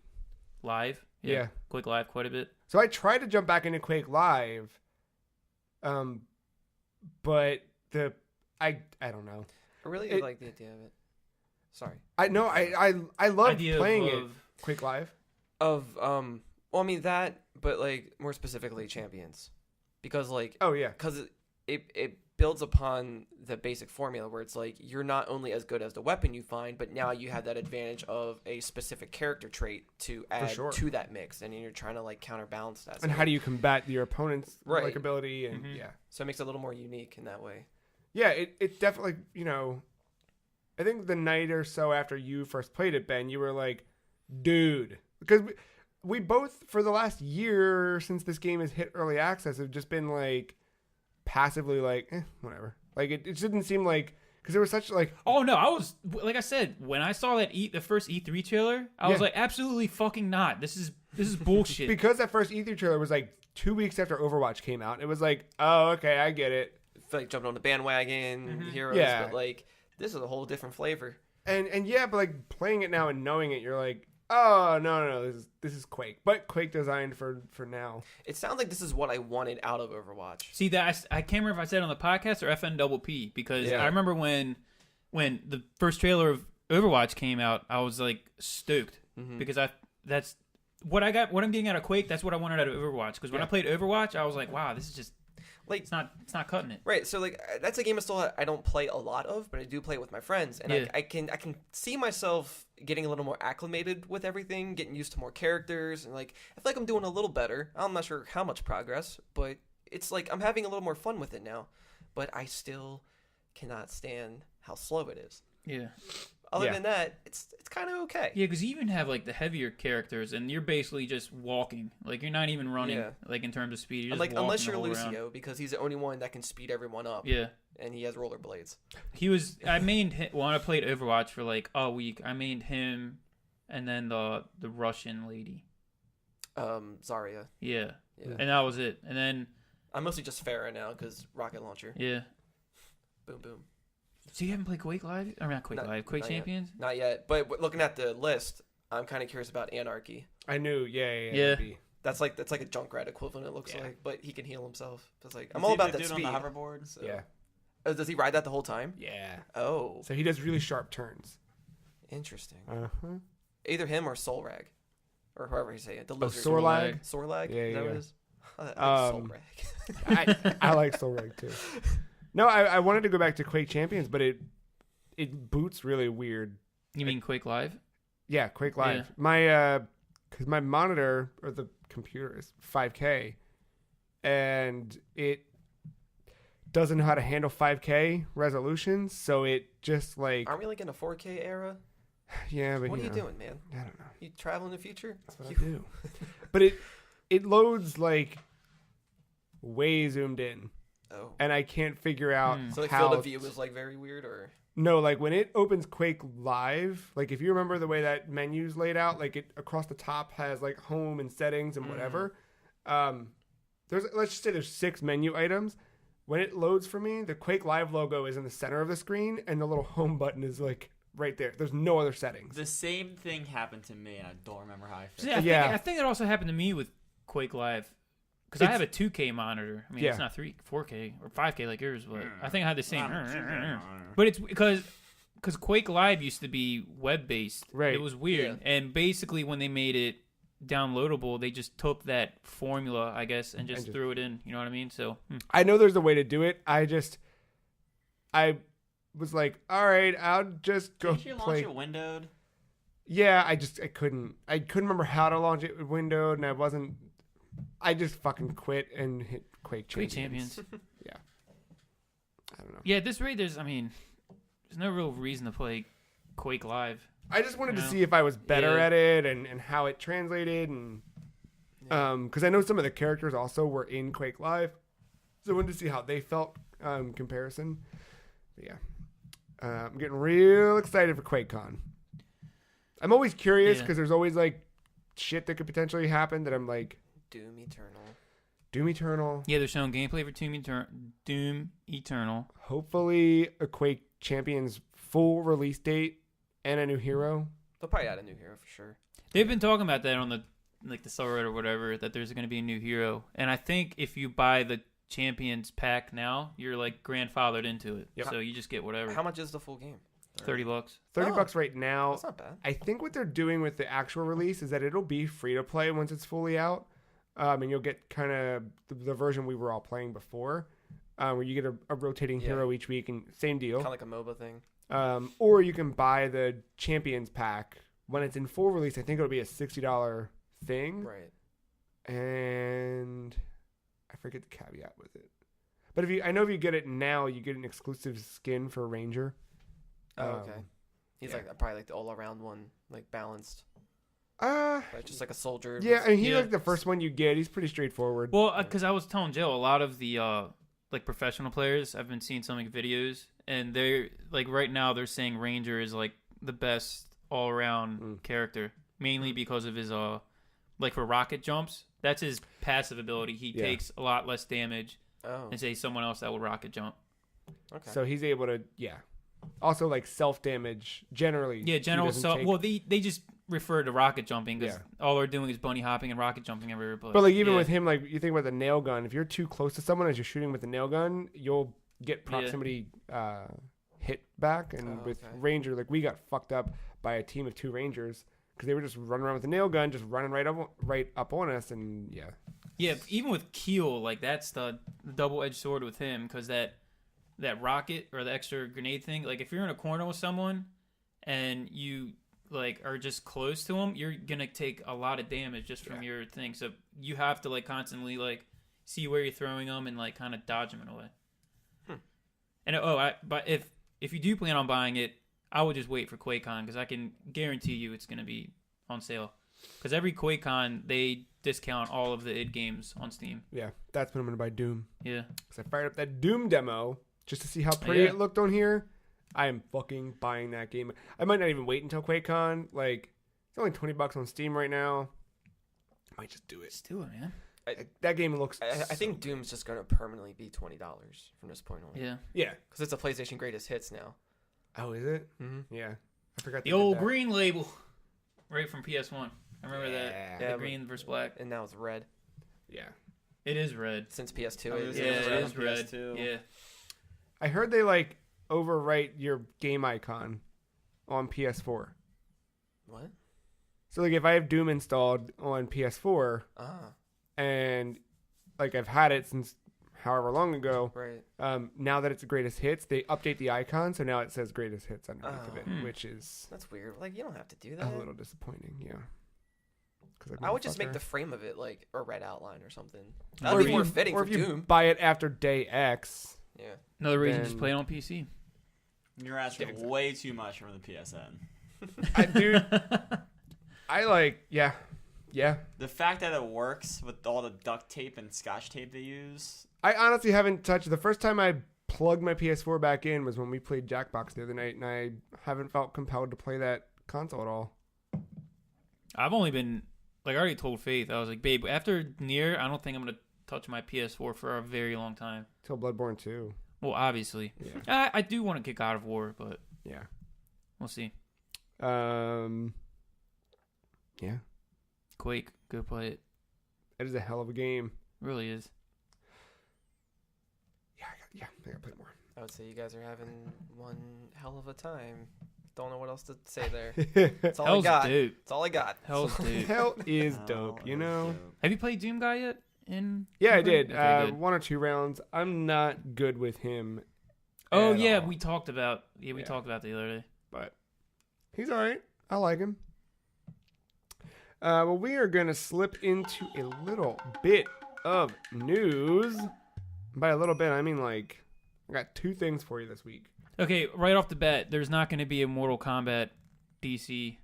Live. Yeah, Quake Live quite a bit. So I tried to jump back into Quake Live, but I don't know. I really like the idea of it. Sorry. I love playing it. Quake Live. Well, I mean that, but like more specifically Champions, because like because it builds upon the basic formula where it's like you're not only as good as the weapon you find, but now you have that advantage of a specific character trait to add to that mix, and you're trying to like counterbalance that. And how do you combat your opponent's like ability and so it makes it a little more unique in that way. Yeah, it definitely, I think the night or so after you first played it, Ben, you were like, dude, because we both, for the last year since this game has hit early access, have just been like passively like, whatever. Like it didn't seem like, because there was such like, oh no, I was, like I said, when I saw that the first E3 trailer, I was like, absolutely fucking not. This is bullshit. Because that first E3 trailer was like 2 weeks after Overwatch came out. It was like, oh, okay, I get it. Like jumping on the bandwagon heroes, but like this is a whole different flavor. And yeah, but like playing it now and knowing it, you're like, oh no, this is Quake, but Quake designed for now. It sounds like this is what I wanted out of Overwatch. See that I can't remember if I said it on the podcast or FNPP, because I remember when the first trailer of Overwatch came out, I was like stoked because that's what I got. What I'm getting out of Quake, that's what I wanted out of Overwatch. Because when I played Overwatch, I was like, wow, this is just. Like it's not cutting it. Right. So like that's a game I don't play a lot of, but I do play it with my friends, and I can see myself getting a little more acclimated with everything, getting used to more characters, and like I feel like I'm doing a little better. I'm not sure how much progress, but it's like I'm having a little more fun with it now. But I still cannot stand how slow it is. Yeah. Other than that, it's kind of okay. Yeah, because you even have like the heavier characters, and you're basically just walking. Like you're not even running. Like in terms of speed, you're just unless you're walking Lucio, around. Because he's the only one that can speed everyone up. Yeah, and he has rollerblades. I mained him when I played Overwatch for like a week. I mained him, and then the Russian lady, Zarya. Yeah, and that was it. And then I'm mostly just Pharah now because rocket launcher. Yeah. Boom boom. So you haven't played Quake Live? Or not Quake Live, Quake Champions? Not yet. But looking at the list, I'm kind of curious about Anarchy. I knew, yeah. That's like a Junkrat equivalent. It looks like, but he can heal himself. It's like I'm all about that speed. On the hoverboard. So. Yeah. Oh, does he ride that the whole time? Yeah. Oh. So he does really sharp turns. Interesting. Either him or Solrag, or however you say it. The lizard. Sorlag. Sorlag. Yeah, is that what it is? Solrag. I like Solrag too. No, I wanted to go back to Quake Champions, but it boots really weird. You mean Quake Live? Yeah, Quake Live. Yeah. Because my monitor or the computer is 5K, and it doesn't know how to handle 5K resolutions, so it just like. Aren't we like in a 4K era? Yeah, but what are you doing, man? I don't know. You travel in the future? That's what I do. But it loads like way zoomed in. Oh. And I can't figure out So like how field of view was like very weird, or no, like when it opens Quake Live, like if you remember the way that menu's laid out, like it across the top has like home and settings and whatever. Let's just say there's 6 menu items. When it loads for me, the Quake Live logo is in the center of the screen, and the little home button is like right there. There's no other settings. The same thing happened to me, and I don't remember how I fixed it. I think it also happened to me with Quake Live. Because I have a 2K monitor. I mean, it's not 4K or 5K like yours, but I think I had the same. But it's because Quake Live used to be web-based. Right. It was weird. Yeah. And basically when they made it downloadable, they just took that formula, I guess, and just threw it in. You know what I mean? So I know there's a way to do it. I was like, all right, I'll just go play. Did you launch it windowed? Yeah, I couldn't remember how to launch it windowed, and I just fucking quit and hit Quake Champions. Yeah. I don't know. Yeah, at this rate, there's no real reason to play Quake Live. I just wanted to see if I was better at it and how it translated, and because I know some of the characters also were in Quake Live, so I wanted to see how they felt comparison. Yeah. I'm getting real excited for QuakeCon. I'm always curious because there's always like shit that could potentially happen that I'm like, Doom Eternal. Yeah, they're showing gameplay for Doom Eternal. Hopefully a Quake Champions full release date and a new hero. They'll probably add a new hero for sure. They've been talking about that on the subreddit or whatever, that there's going to be a new hero. And I think if you buy the Champions pack now, you're like grandfathered into it. Yep. So you just get whatever. How much is the full game? $30. $30 right now. That's not bad. I think what they're doing with the actual release is that it'll be free to play once it's fully out. And you'll get kind of the version we were all playing before, where you get a rotating hero each week, and same deal. Kind of like a MOBA thing. Or you can buy the Champions pack. When it's in full release, I think it'll be a $60 thing. Right. And I forget the caveat with it. But I know if you get it now, you get an exclusive skin for Ranger. Oh, okay. He's like probably like the all-around one, like balanced. Right, just like a soldier. Yeah, and he's like the first one you get. He's pretty straightforward. Well, because I was telling Joe, a lot of the like professional players, I've been seeing some like videos, and they're like right now they're saying Ranger is like the best all-around character, mainly because of his like for rocket jumps. That's his passive ability. He takes a lot less damage than say someone else that would rocket jump. Okay. So he's able to also like self damage generally. Yeah, general self. Well, they just refer to rocket jumping because all they're doing is bunny hopping and rocket jumping everywhere. But like even with him, like you think about the nail gun. If you're too close to someone as you're shooting with the nail gun, you'll get proximity hit back. And with Ranger, like we got fucked up by a team of 2 Rangers because they were just running around with the nail gun, just running right up on us, and yeah. Even with Keel, like that's the double-edged sword with him because that rocket or the extra grenade thing. Like if you're in a corner with someone and you like are just close to them, you're gonna take a lot of damage just from your thing. So you have to like constantly like see where you're throwing them and like kind of dodge them in a way. And but if you do plan on buying it, I would just wait for QuakeCon because I can guarantee you it's gonna be on sale. Because every QuakeCon they discount all of the id games on Steam. Yeah, that's when I'm gonna buy Doom. Yeah, because I fired up that Doom demo just to see how pretty it looked on here. I am fucking buying that game. I might not even wait until QuakeCon. Like, it's only $20 on Steam right now. I might just do it. Just do it, man. That game looks. I think Doom's just going to permanently be $20 from this point on. Yeah. Yeah. Because it's a PlayStation Greatest Hits now. Oh, is it? Mm-hmm. Yeah. I forgot the old green label, right from PS1. I remember that. Yeah, the green versus black. And now it's red. Yeah. It is red. Since PS2. It is red. PS2. Yeah. I heard they like overwrite your game icon on PS4. What? So like if I have Doom installed on PS4 and like I've had it since however long ago, right? Now that it's the greatest hits, they update the icon so now it says greatest hits underneath of it, which is that's weird. Like you don't have to do that. A little disappointing, yeah. I would just make the frame of it like a red outline or something. That would be more fitting for Doom. Or if you buy it after day X. Yeah. Another reason, just play it on PC. You're asking way too much from the PSN. I like, yeah. The fact that it works with all the duct tape and scotch tape they use. I honestly haven't touched it. The first time I plugged my PS4 back in was when we played Jackbox the other night, and I haven't felt compelled to play that console at all. I've only been, like, I already told Faith, I was like, babe, after Nier, I don't think I'm going to touch my PS4 for a very long time. Till Bloodborne 2. Well, obviously. Yeah. I do want to kick God of War, but yeah, we'll see. Yeah. Quake, go play it. It is a hell of a game. It really is. I gotta play more. I would say you guys are having one hell of a time. Don't know what else to say there. That's all Hell's I got. Dope. That's all I got. Hell's dope. Hell is dope, you know? Have you played Doom Guy yet? Yeah, I did. Okay, 1 or 2 rounds. I'm not good with him. Oh, yeah, we talked about the other day. But he's all right. I like him. Well, we are going to slip into a little bit of news. By a little bit, I mean like I got 2 things for you this week. Okay, right off the bat, there's not going to be a Mortal Kombat DC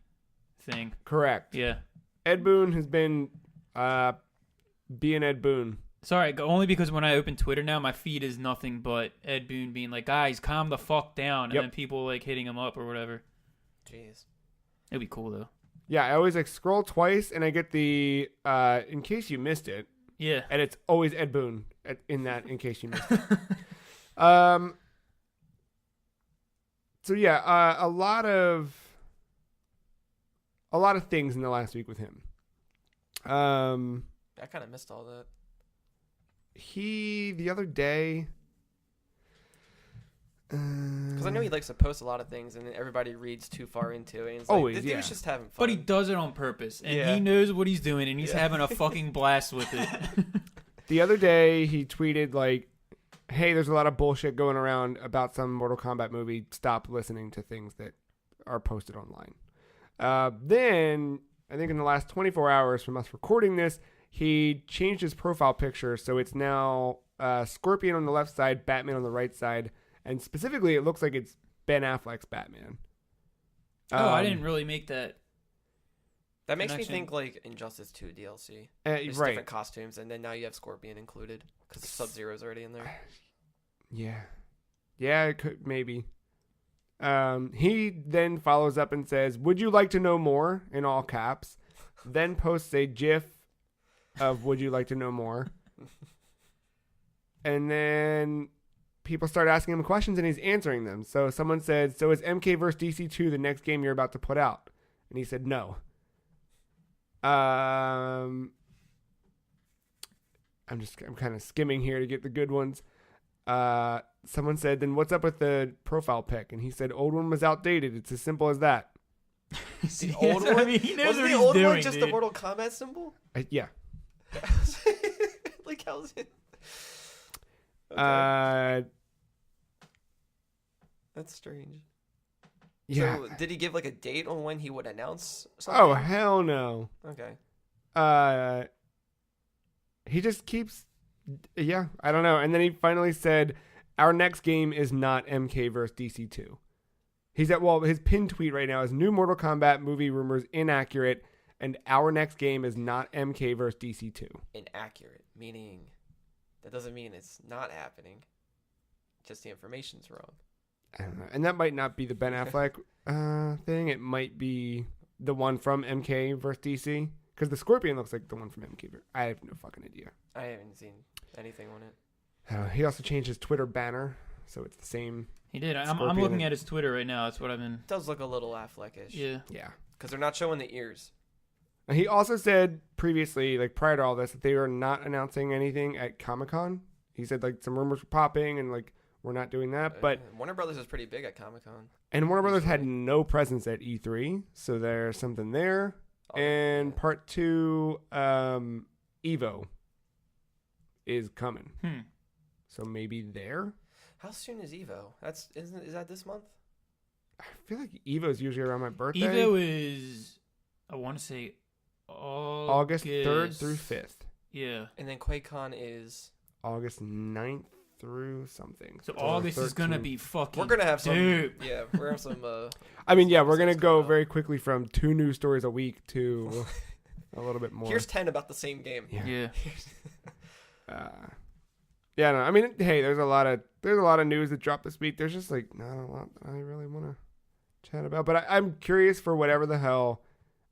thing. Correct. Yeah. Ed Boon has been being Ed Boon Sorry, only because when I open Twitter now, my feed is nothing but Ed Boon being like, guys, calm the fuck down. Yep. And then people like hitting him up or whatever. Jeez. It'd be cool though. Yeah, I always like scroll twice and I get the in case you missed it, Yeah. and it's always Ed Boon in that in case you missed it. So yeah, a lot of things in the last week with him. I kind of missed all that. He the other day. Because I know he likes to post a lot of things, and then everybody reads too far into it. And it's Always, like, this yeah. dude's just having fun. But he does it on purpose. And Yeah. he knows what he's doing, and he's Yeah. having a fucking blast with it. The other day, he tweeted like, "Hey, there's a lot of bullshit going around about some Mortal Kombat movie. Stop listening to things that are posted online." Then, I think in the last 24 hours from us recording this, he changed his profile picture, so it's now Scorpion on the left side, Batman on the right side, and specifically, it looks like it's Ben Affleck's Batman. I didn't really make that. That makes me connection. think like Injustice 2 DLC. There's right. different costumes, and then now you have Scorpion included because Sub-Zero's already in there. Yeah, it could maybe. He then follows up and says, "Would you like to know more?" in all caps. Then posts a GIF of "Would you like to know more?" And then people start asking him questions, and he's answering them. So someone said, "So is MK vs DC2 the next game you're about to put out?" And he said, "No." I'm kind of skimming here to get the good ones. Someone said, "Then what's up with the profile pic?" And he said, "Old one was outdated. It's as simple as that." The old one? I mean, he knows Wasn't what the he's old doing, one just the dude. Mortal Kombat symbol? Yeah. Like, how's it? Okay. That's strange. Yeah. So, did he give like a date on when he would announce something? Oh, hell no. Okay. He just keeps, yeah, I don't know. And then he finally said, "Our next game is not MK vs. DC2. His pinned tweet right now is "New Mortal Kombat movie rumors inaccurate, and our next game is not MK vs. DC2. Inaccurate, meaning that doesn't mean it's not happening. Just the information's wrong. I don't know. And that might not be the Ben Affleck thing. It might be the one from MK vs. DC. Because the Scorpion looks like the one from MK. I have no fucking idea. I haven't seen anything on it. He also changed his Twitter banner, so it's the same. He did. I'm Scorpion looking and- at his Twitter right now. That's what I've been. It does look a little Affleck-ish. Yeah. Yeah. Because they're not showing the ears. And he also said previously, like prior to all this, that they were not announcing anything at Comic-Con. He said like some rumors were popping and like we're not doing that. But Warner Brothers is pretty big at Comic-Con. and Warner Brothers had no presence at E3, so there's something there. Oh, And yeah. part 2, Evo is coming. So maybe there. How soon is Evo? Is that this month? I feel like Evo's usually around my birthday. Evo is, I want to say, August 3rd through 5th. Yeah. And then QuakeCon is... August 9th through something. So Or August is gonna 13th. be fucking. We're gonna have some... Dude. Yeah, we're gonna have some... I mean, yeah, we're going to episodes go coming up. very quickly from 2 news stories a week to a little bit more. Here's 10 about the same game. Yeah. Yeah. Yeah, no, I mean, hey, there's a lot of news that dropped this week. There's just like not a lot I really want to chat about, but I'm curious for whatever the hell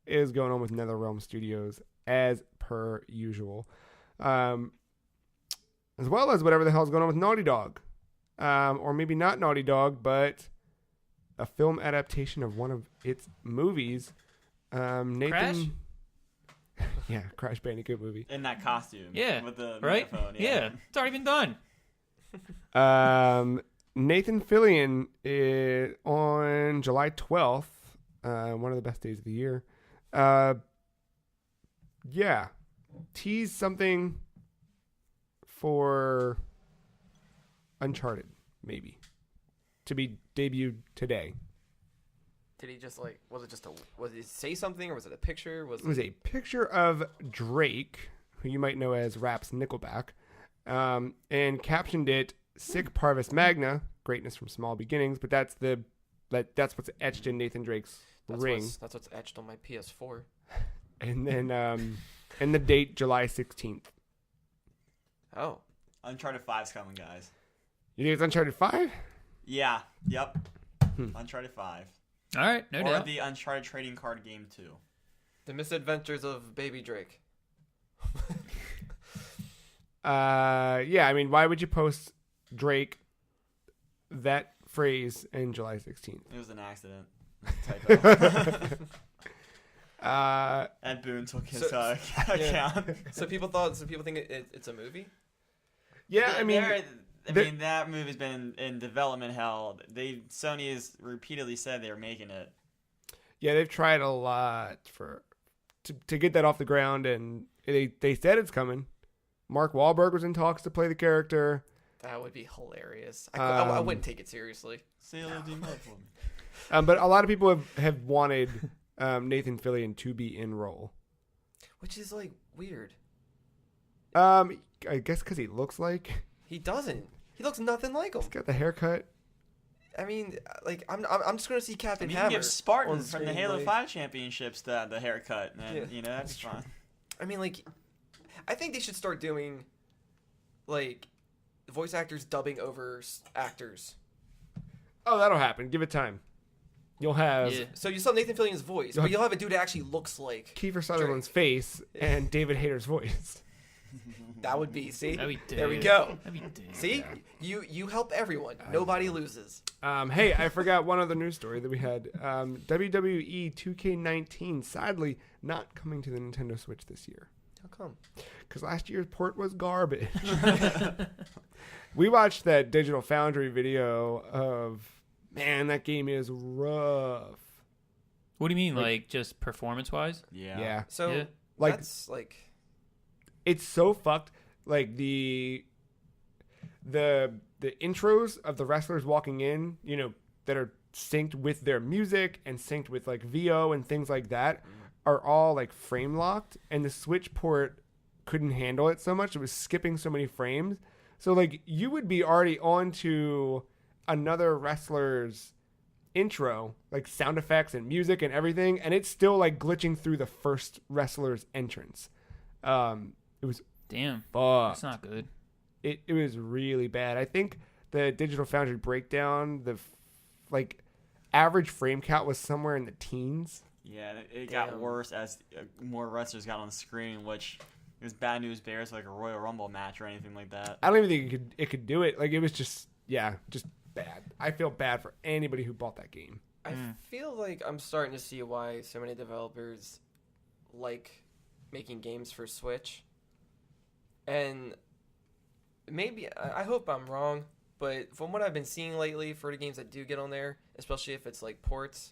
is going on with NetherRealm Studios as per usual, as well as whatever the hell is going on with Naughty Dog, or maybe not Naughty Dog, but a film adaptation of one of its movies. Nathan, Crash? Yeah, Crash Bandicoot movie. In that costume. Yeah. With the Right? microphone. Yeah. It's already been done. Nathan Fillion on July 12th, one of the best days of the year. Yeah, tease something for Uncharted, maybe, to be debuted today. Did he just like... Was it say something, or was it a picture? It was a picture of Drake, who you might know as Rap's Nickelback, and captioned it "Sic Parvis Magna, greatness from small beginnings." But that's what's etched in Nathan Drake's ring. That's what's etched on my PS4. And then and the date July 16th. Oh. Uncharted 5's coming, guys. You think it's Uncharted 5? Yeah. Yep. Uncharted 5. All right, no Or doubt. the Uncharted trading card game 2. The Misadventures of Baby Drake. Yeah, I mean, why would you post Drake that phrase in July 16th? It was an accident. Typo. Uh, Ed Boon took his So- account. So people think it's a movie? yeah, I mean, That movie's been in development hell. Sony has repeatedly said they're making it. yeah, they've tried a lot to get that off the ground, and they said it's coming. Mark Wahlberg was in talks to play the character. That would be hilarious. I wouldn't take it seriously. Say a little deep for me. But a lot of people have wanted Nathan Fillion to be in role. Which is like weird. I guess because he looks like He doesn't. He looks nothing like him. he's got the haircut. I mean, like I'm just gonna see Captain You Hammer. can give Spartan on from the screen, Halo like- 5 championships the haircut, and Yeah. you know that's fine. I mean, like, I think they should start doing like voice actors dubbing over actors. Oh, that'll happen. Give it time. You'll have Yeah. So you saw Nathan Fillion's voice, but you'll have a dude that actually looks like. Kiefer Sutherland's face and David Hayter's voice. That would be. See, That'd be there we dope. go. That'd be dope. See, you help everyone. Nobody loses. Hey, I forgot one other news story that we had. WWE 2K19 sadly not coming to the Nintendo Switch this year How come? because last year's port was garbage. We watched that Digital Foundry video of, man, that game is rough. What do you mean, like just performance-wise? Yeah. So Yeah. Like, that's like. it's so fucked. Like the intros of the wrestlers walking in, you know, that are synced with their music and synced with like VO and things like that are all like frame locked, and the Switch port couldn't handle it so much. It was skipping so many frames. So like you would be already on to another wrestler's intro, like sound effects and music and everything, and it's still like glitching through the first wrestler's entrance. It was Damn, fucked. that's not good. It was really bad. I think the Digital Foundry breakdown, like average frame count was somewhere in the teens. Yeah, it got Damn. worse as more wrestlers got on the screen, which it was bad news bears like a Royal Rumble match or anything like that. I don't even think it could do it. Like it was just bad. I feel bad for anybody who bought that game. I feel like I'm starting to see why so many developers like making games for Switch. And maybe, I hope I'm wrong, but from what I've been seeing lately for the games that do get on there, especially if it's like ports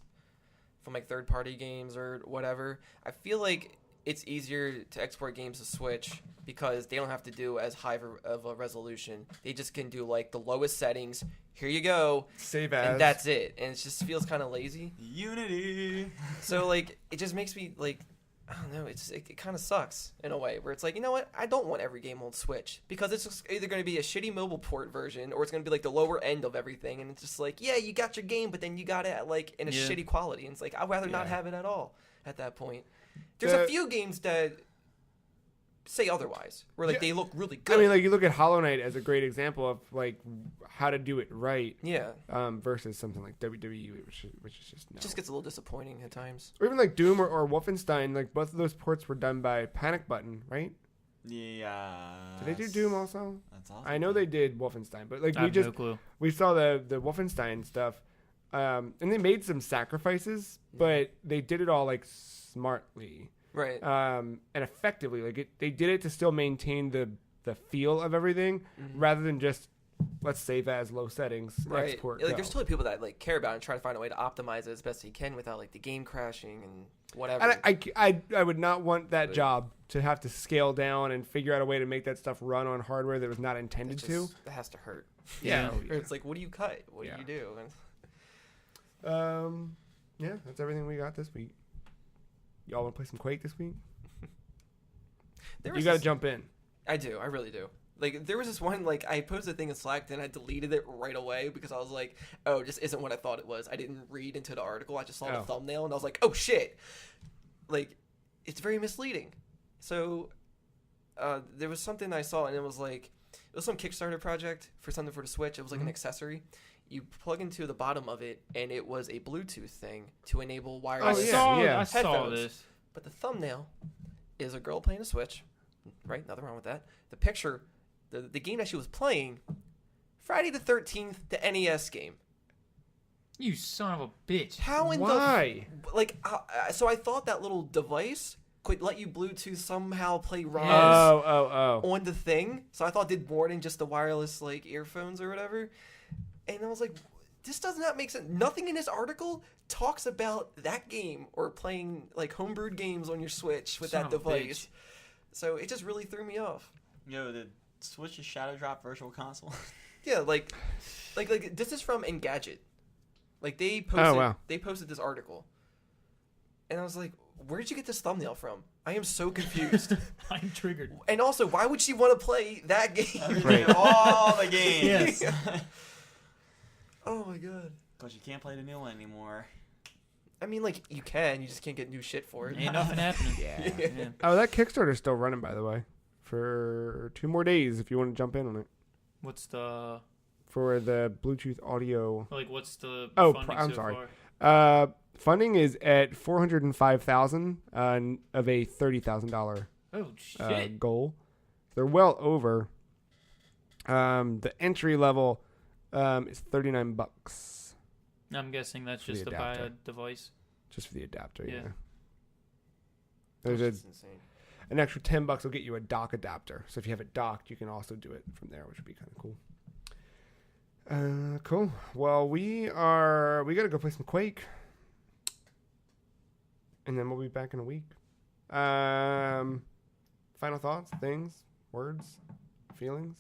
from like third-party games or whatever, I feel like it's easier to export games to Switch because they don't have to do as high of a resolution. They just can do like the lowest settings. Here you go. Save as. And that's it. And it just feels kind of lazy. Unity. So like it just makes me like I don't know. It kind of sucks in a way where it's like, you know what? I don't want every game on Switch because it's just either going to be a shitty mobile port version or it's going to be like the lower end of everything, and it's just like, yeah, you got your game, but then you got it like in a shitty quality, and it's like I'd rather not have it at all at that point. There's a few games that say otherwise, where like they look really good. I mean, like you look at Hollow Knight as a great example of like how to do it right. Yeah. Versus something like WWE, which is just no. It just gets a little disappointing at times. Or even like Doom or Wolfenstein. Like both of those ports were done by Panic Button, right? Yeah. Did they do Doom also? That's awesome. I know they did Wolfenstein, but like I have no clue. we saw the Wolfenstein stuff, and they made some sacrifices, but they did it all like smartly. Right. And effectively, like they did it to still maintain the feel of everything, rather than just let's save as low settings, Right. export. Like go. there's totally people that like care about it and try to find a way to optimize it as best they can without like the game crashing and whatever. And I would not want that job to have to scale down and figure out a way to make that stuff run on hardware that was not intended to. That has to hurt. Yeah. Or it's like, what do you cut? What do you do? Yeah, that's everything we got this week. Y'all want to play some Quake this week? You got to jump in. I do. I really do. Like, there was this one, like, I posted a thing in Slack, then I deleted it right away because I was like, oh, it just isn't what I thought it was. I didn't read into the article. I just saw the thumbnail, and I was like, oh, shit. Like, it's very misleading. So, there was something I saw, and it was some Kickstarter project for something for the Switch. It was like an accessory. You plug into the bottom of it, and it was a Bluetooth thing to enable wireless. I saw headphones. this. But the thumbnail is a girl playing a Switch. Right? Nothing wrong with that. The picture, the game that she was playing, Friday the 13th, the NES game. You son of a bitch. How in Why? so I thought that little device could let you Bluetooth somehow play ROMs on the thing. So I thought it did more than just the wireless like earphones or whatever. And I was like, this does not make sense. Nothing in this article talks about that game or playing like homebrewed games on your Switch with that device. So it just really threw me off. Yo, did Switch a Shadow Drop Virtual Console? Yeah, like this is from Engadget. Like they posted this article. And I was like, where did you get this thumbnail from? I am so confused. I'm triggered. And also, why would she want to play that game? Right. All the games. Yes. Oh my god. Because you can't play the new one anymore. I mean, like, you can. You just can't get new shit for it. Ain't nothing happening. Yeah. Oh, that Kickstarter's still running, by the way, for 2 more days if you want to jump in on it. What's the For the Bluetooth audio. what's the I'm funding so sorry. far? Funding is at $405,000 of a $30,000 Oh shit. goal. They're well over. The entry level is $39 I'm guessing that's For just the to buy a adapter. device. just for the adapter. Yeah. Yeah. That's There's just insane. an extra $10 will get you a dock adapter. So if you have it docked, you can also do it from there, which would be kind of cool. Cool. Well, we gotta go play some Quake, and then we'll be back in a week. Final thoughts, things, words, feelings.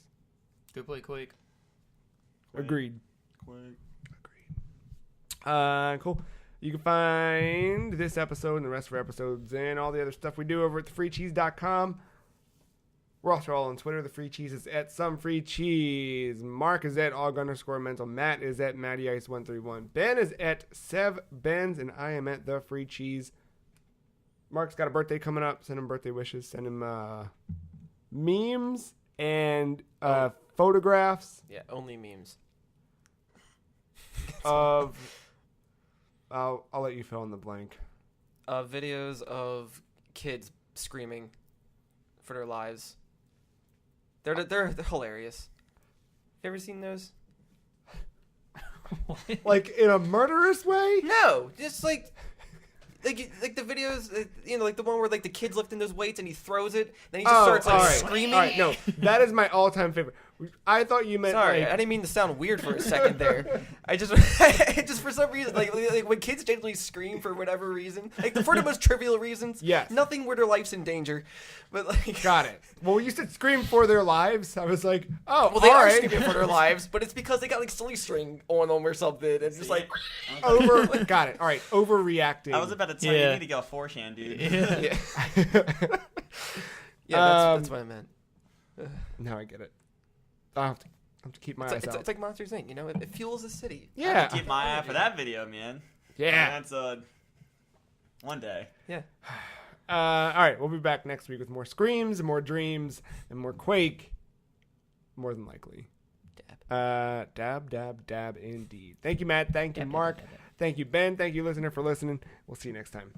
Go play Quake. Agreed. Quake. Cool. You can find this episode and the rest of our episodes and all the other stuff we do over at thefreecheese.com. We're also all on Twitter. The Free Cheese is at SomeFreeCheese. Marc is at @aug_mental. Matt is at MattyIce131. Ben is at SevBenz, and I am at The Free Cheese. Marc's got a birthday coming up. Send him birthday wishes. Send him memes and photographs Yeah, only memes. of... I'll let you fill in the blank. Videos of kids screaming for their lives. They're hilarious. You ever seen those? Like in a murderous way? No, just like the videos, like the one where like the kid's lifting those weights and he throws it, then he just starts like all right. screaming. All right, no, that is my all-time favorite. I thought you meant Sorry, like, I didn't mean to sound weird for a second there. I just for some reason, like when kids generally scream for whatever reason, like for the most trivial reasons, Yes. nothing where their life's in danger, but like got it. Well, you said scream for their lives. I was like, oh, well, they all are right. screaming for their lives, but it's because they got like silly string on them or something. It's just like Got it. All right, overreacting. I was about to tell you, you need to go 4chan, dude. yeah, that's what I meant. Now I get it. I have to keep my eyes out. It's like Monsters Inc. You know, it fuels the city. Yeah. Keep my eye out for that video, man. Yeah. That's one day. Yeah. All right, we'll be back next week with more screams, more dreams, and more Quake. More than likely. Dab, indeed. Thank you, Matt. Thank you, Marc. Thank you, Ben. Thank you, listener, for listening. We'll see you next time.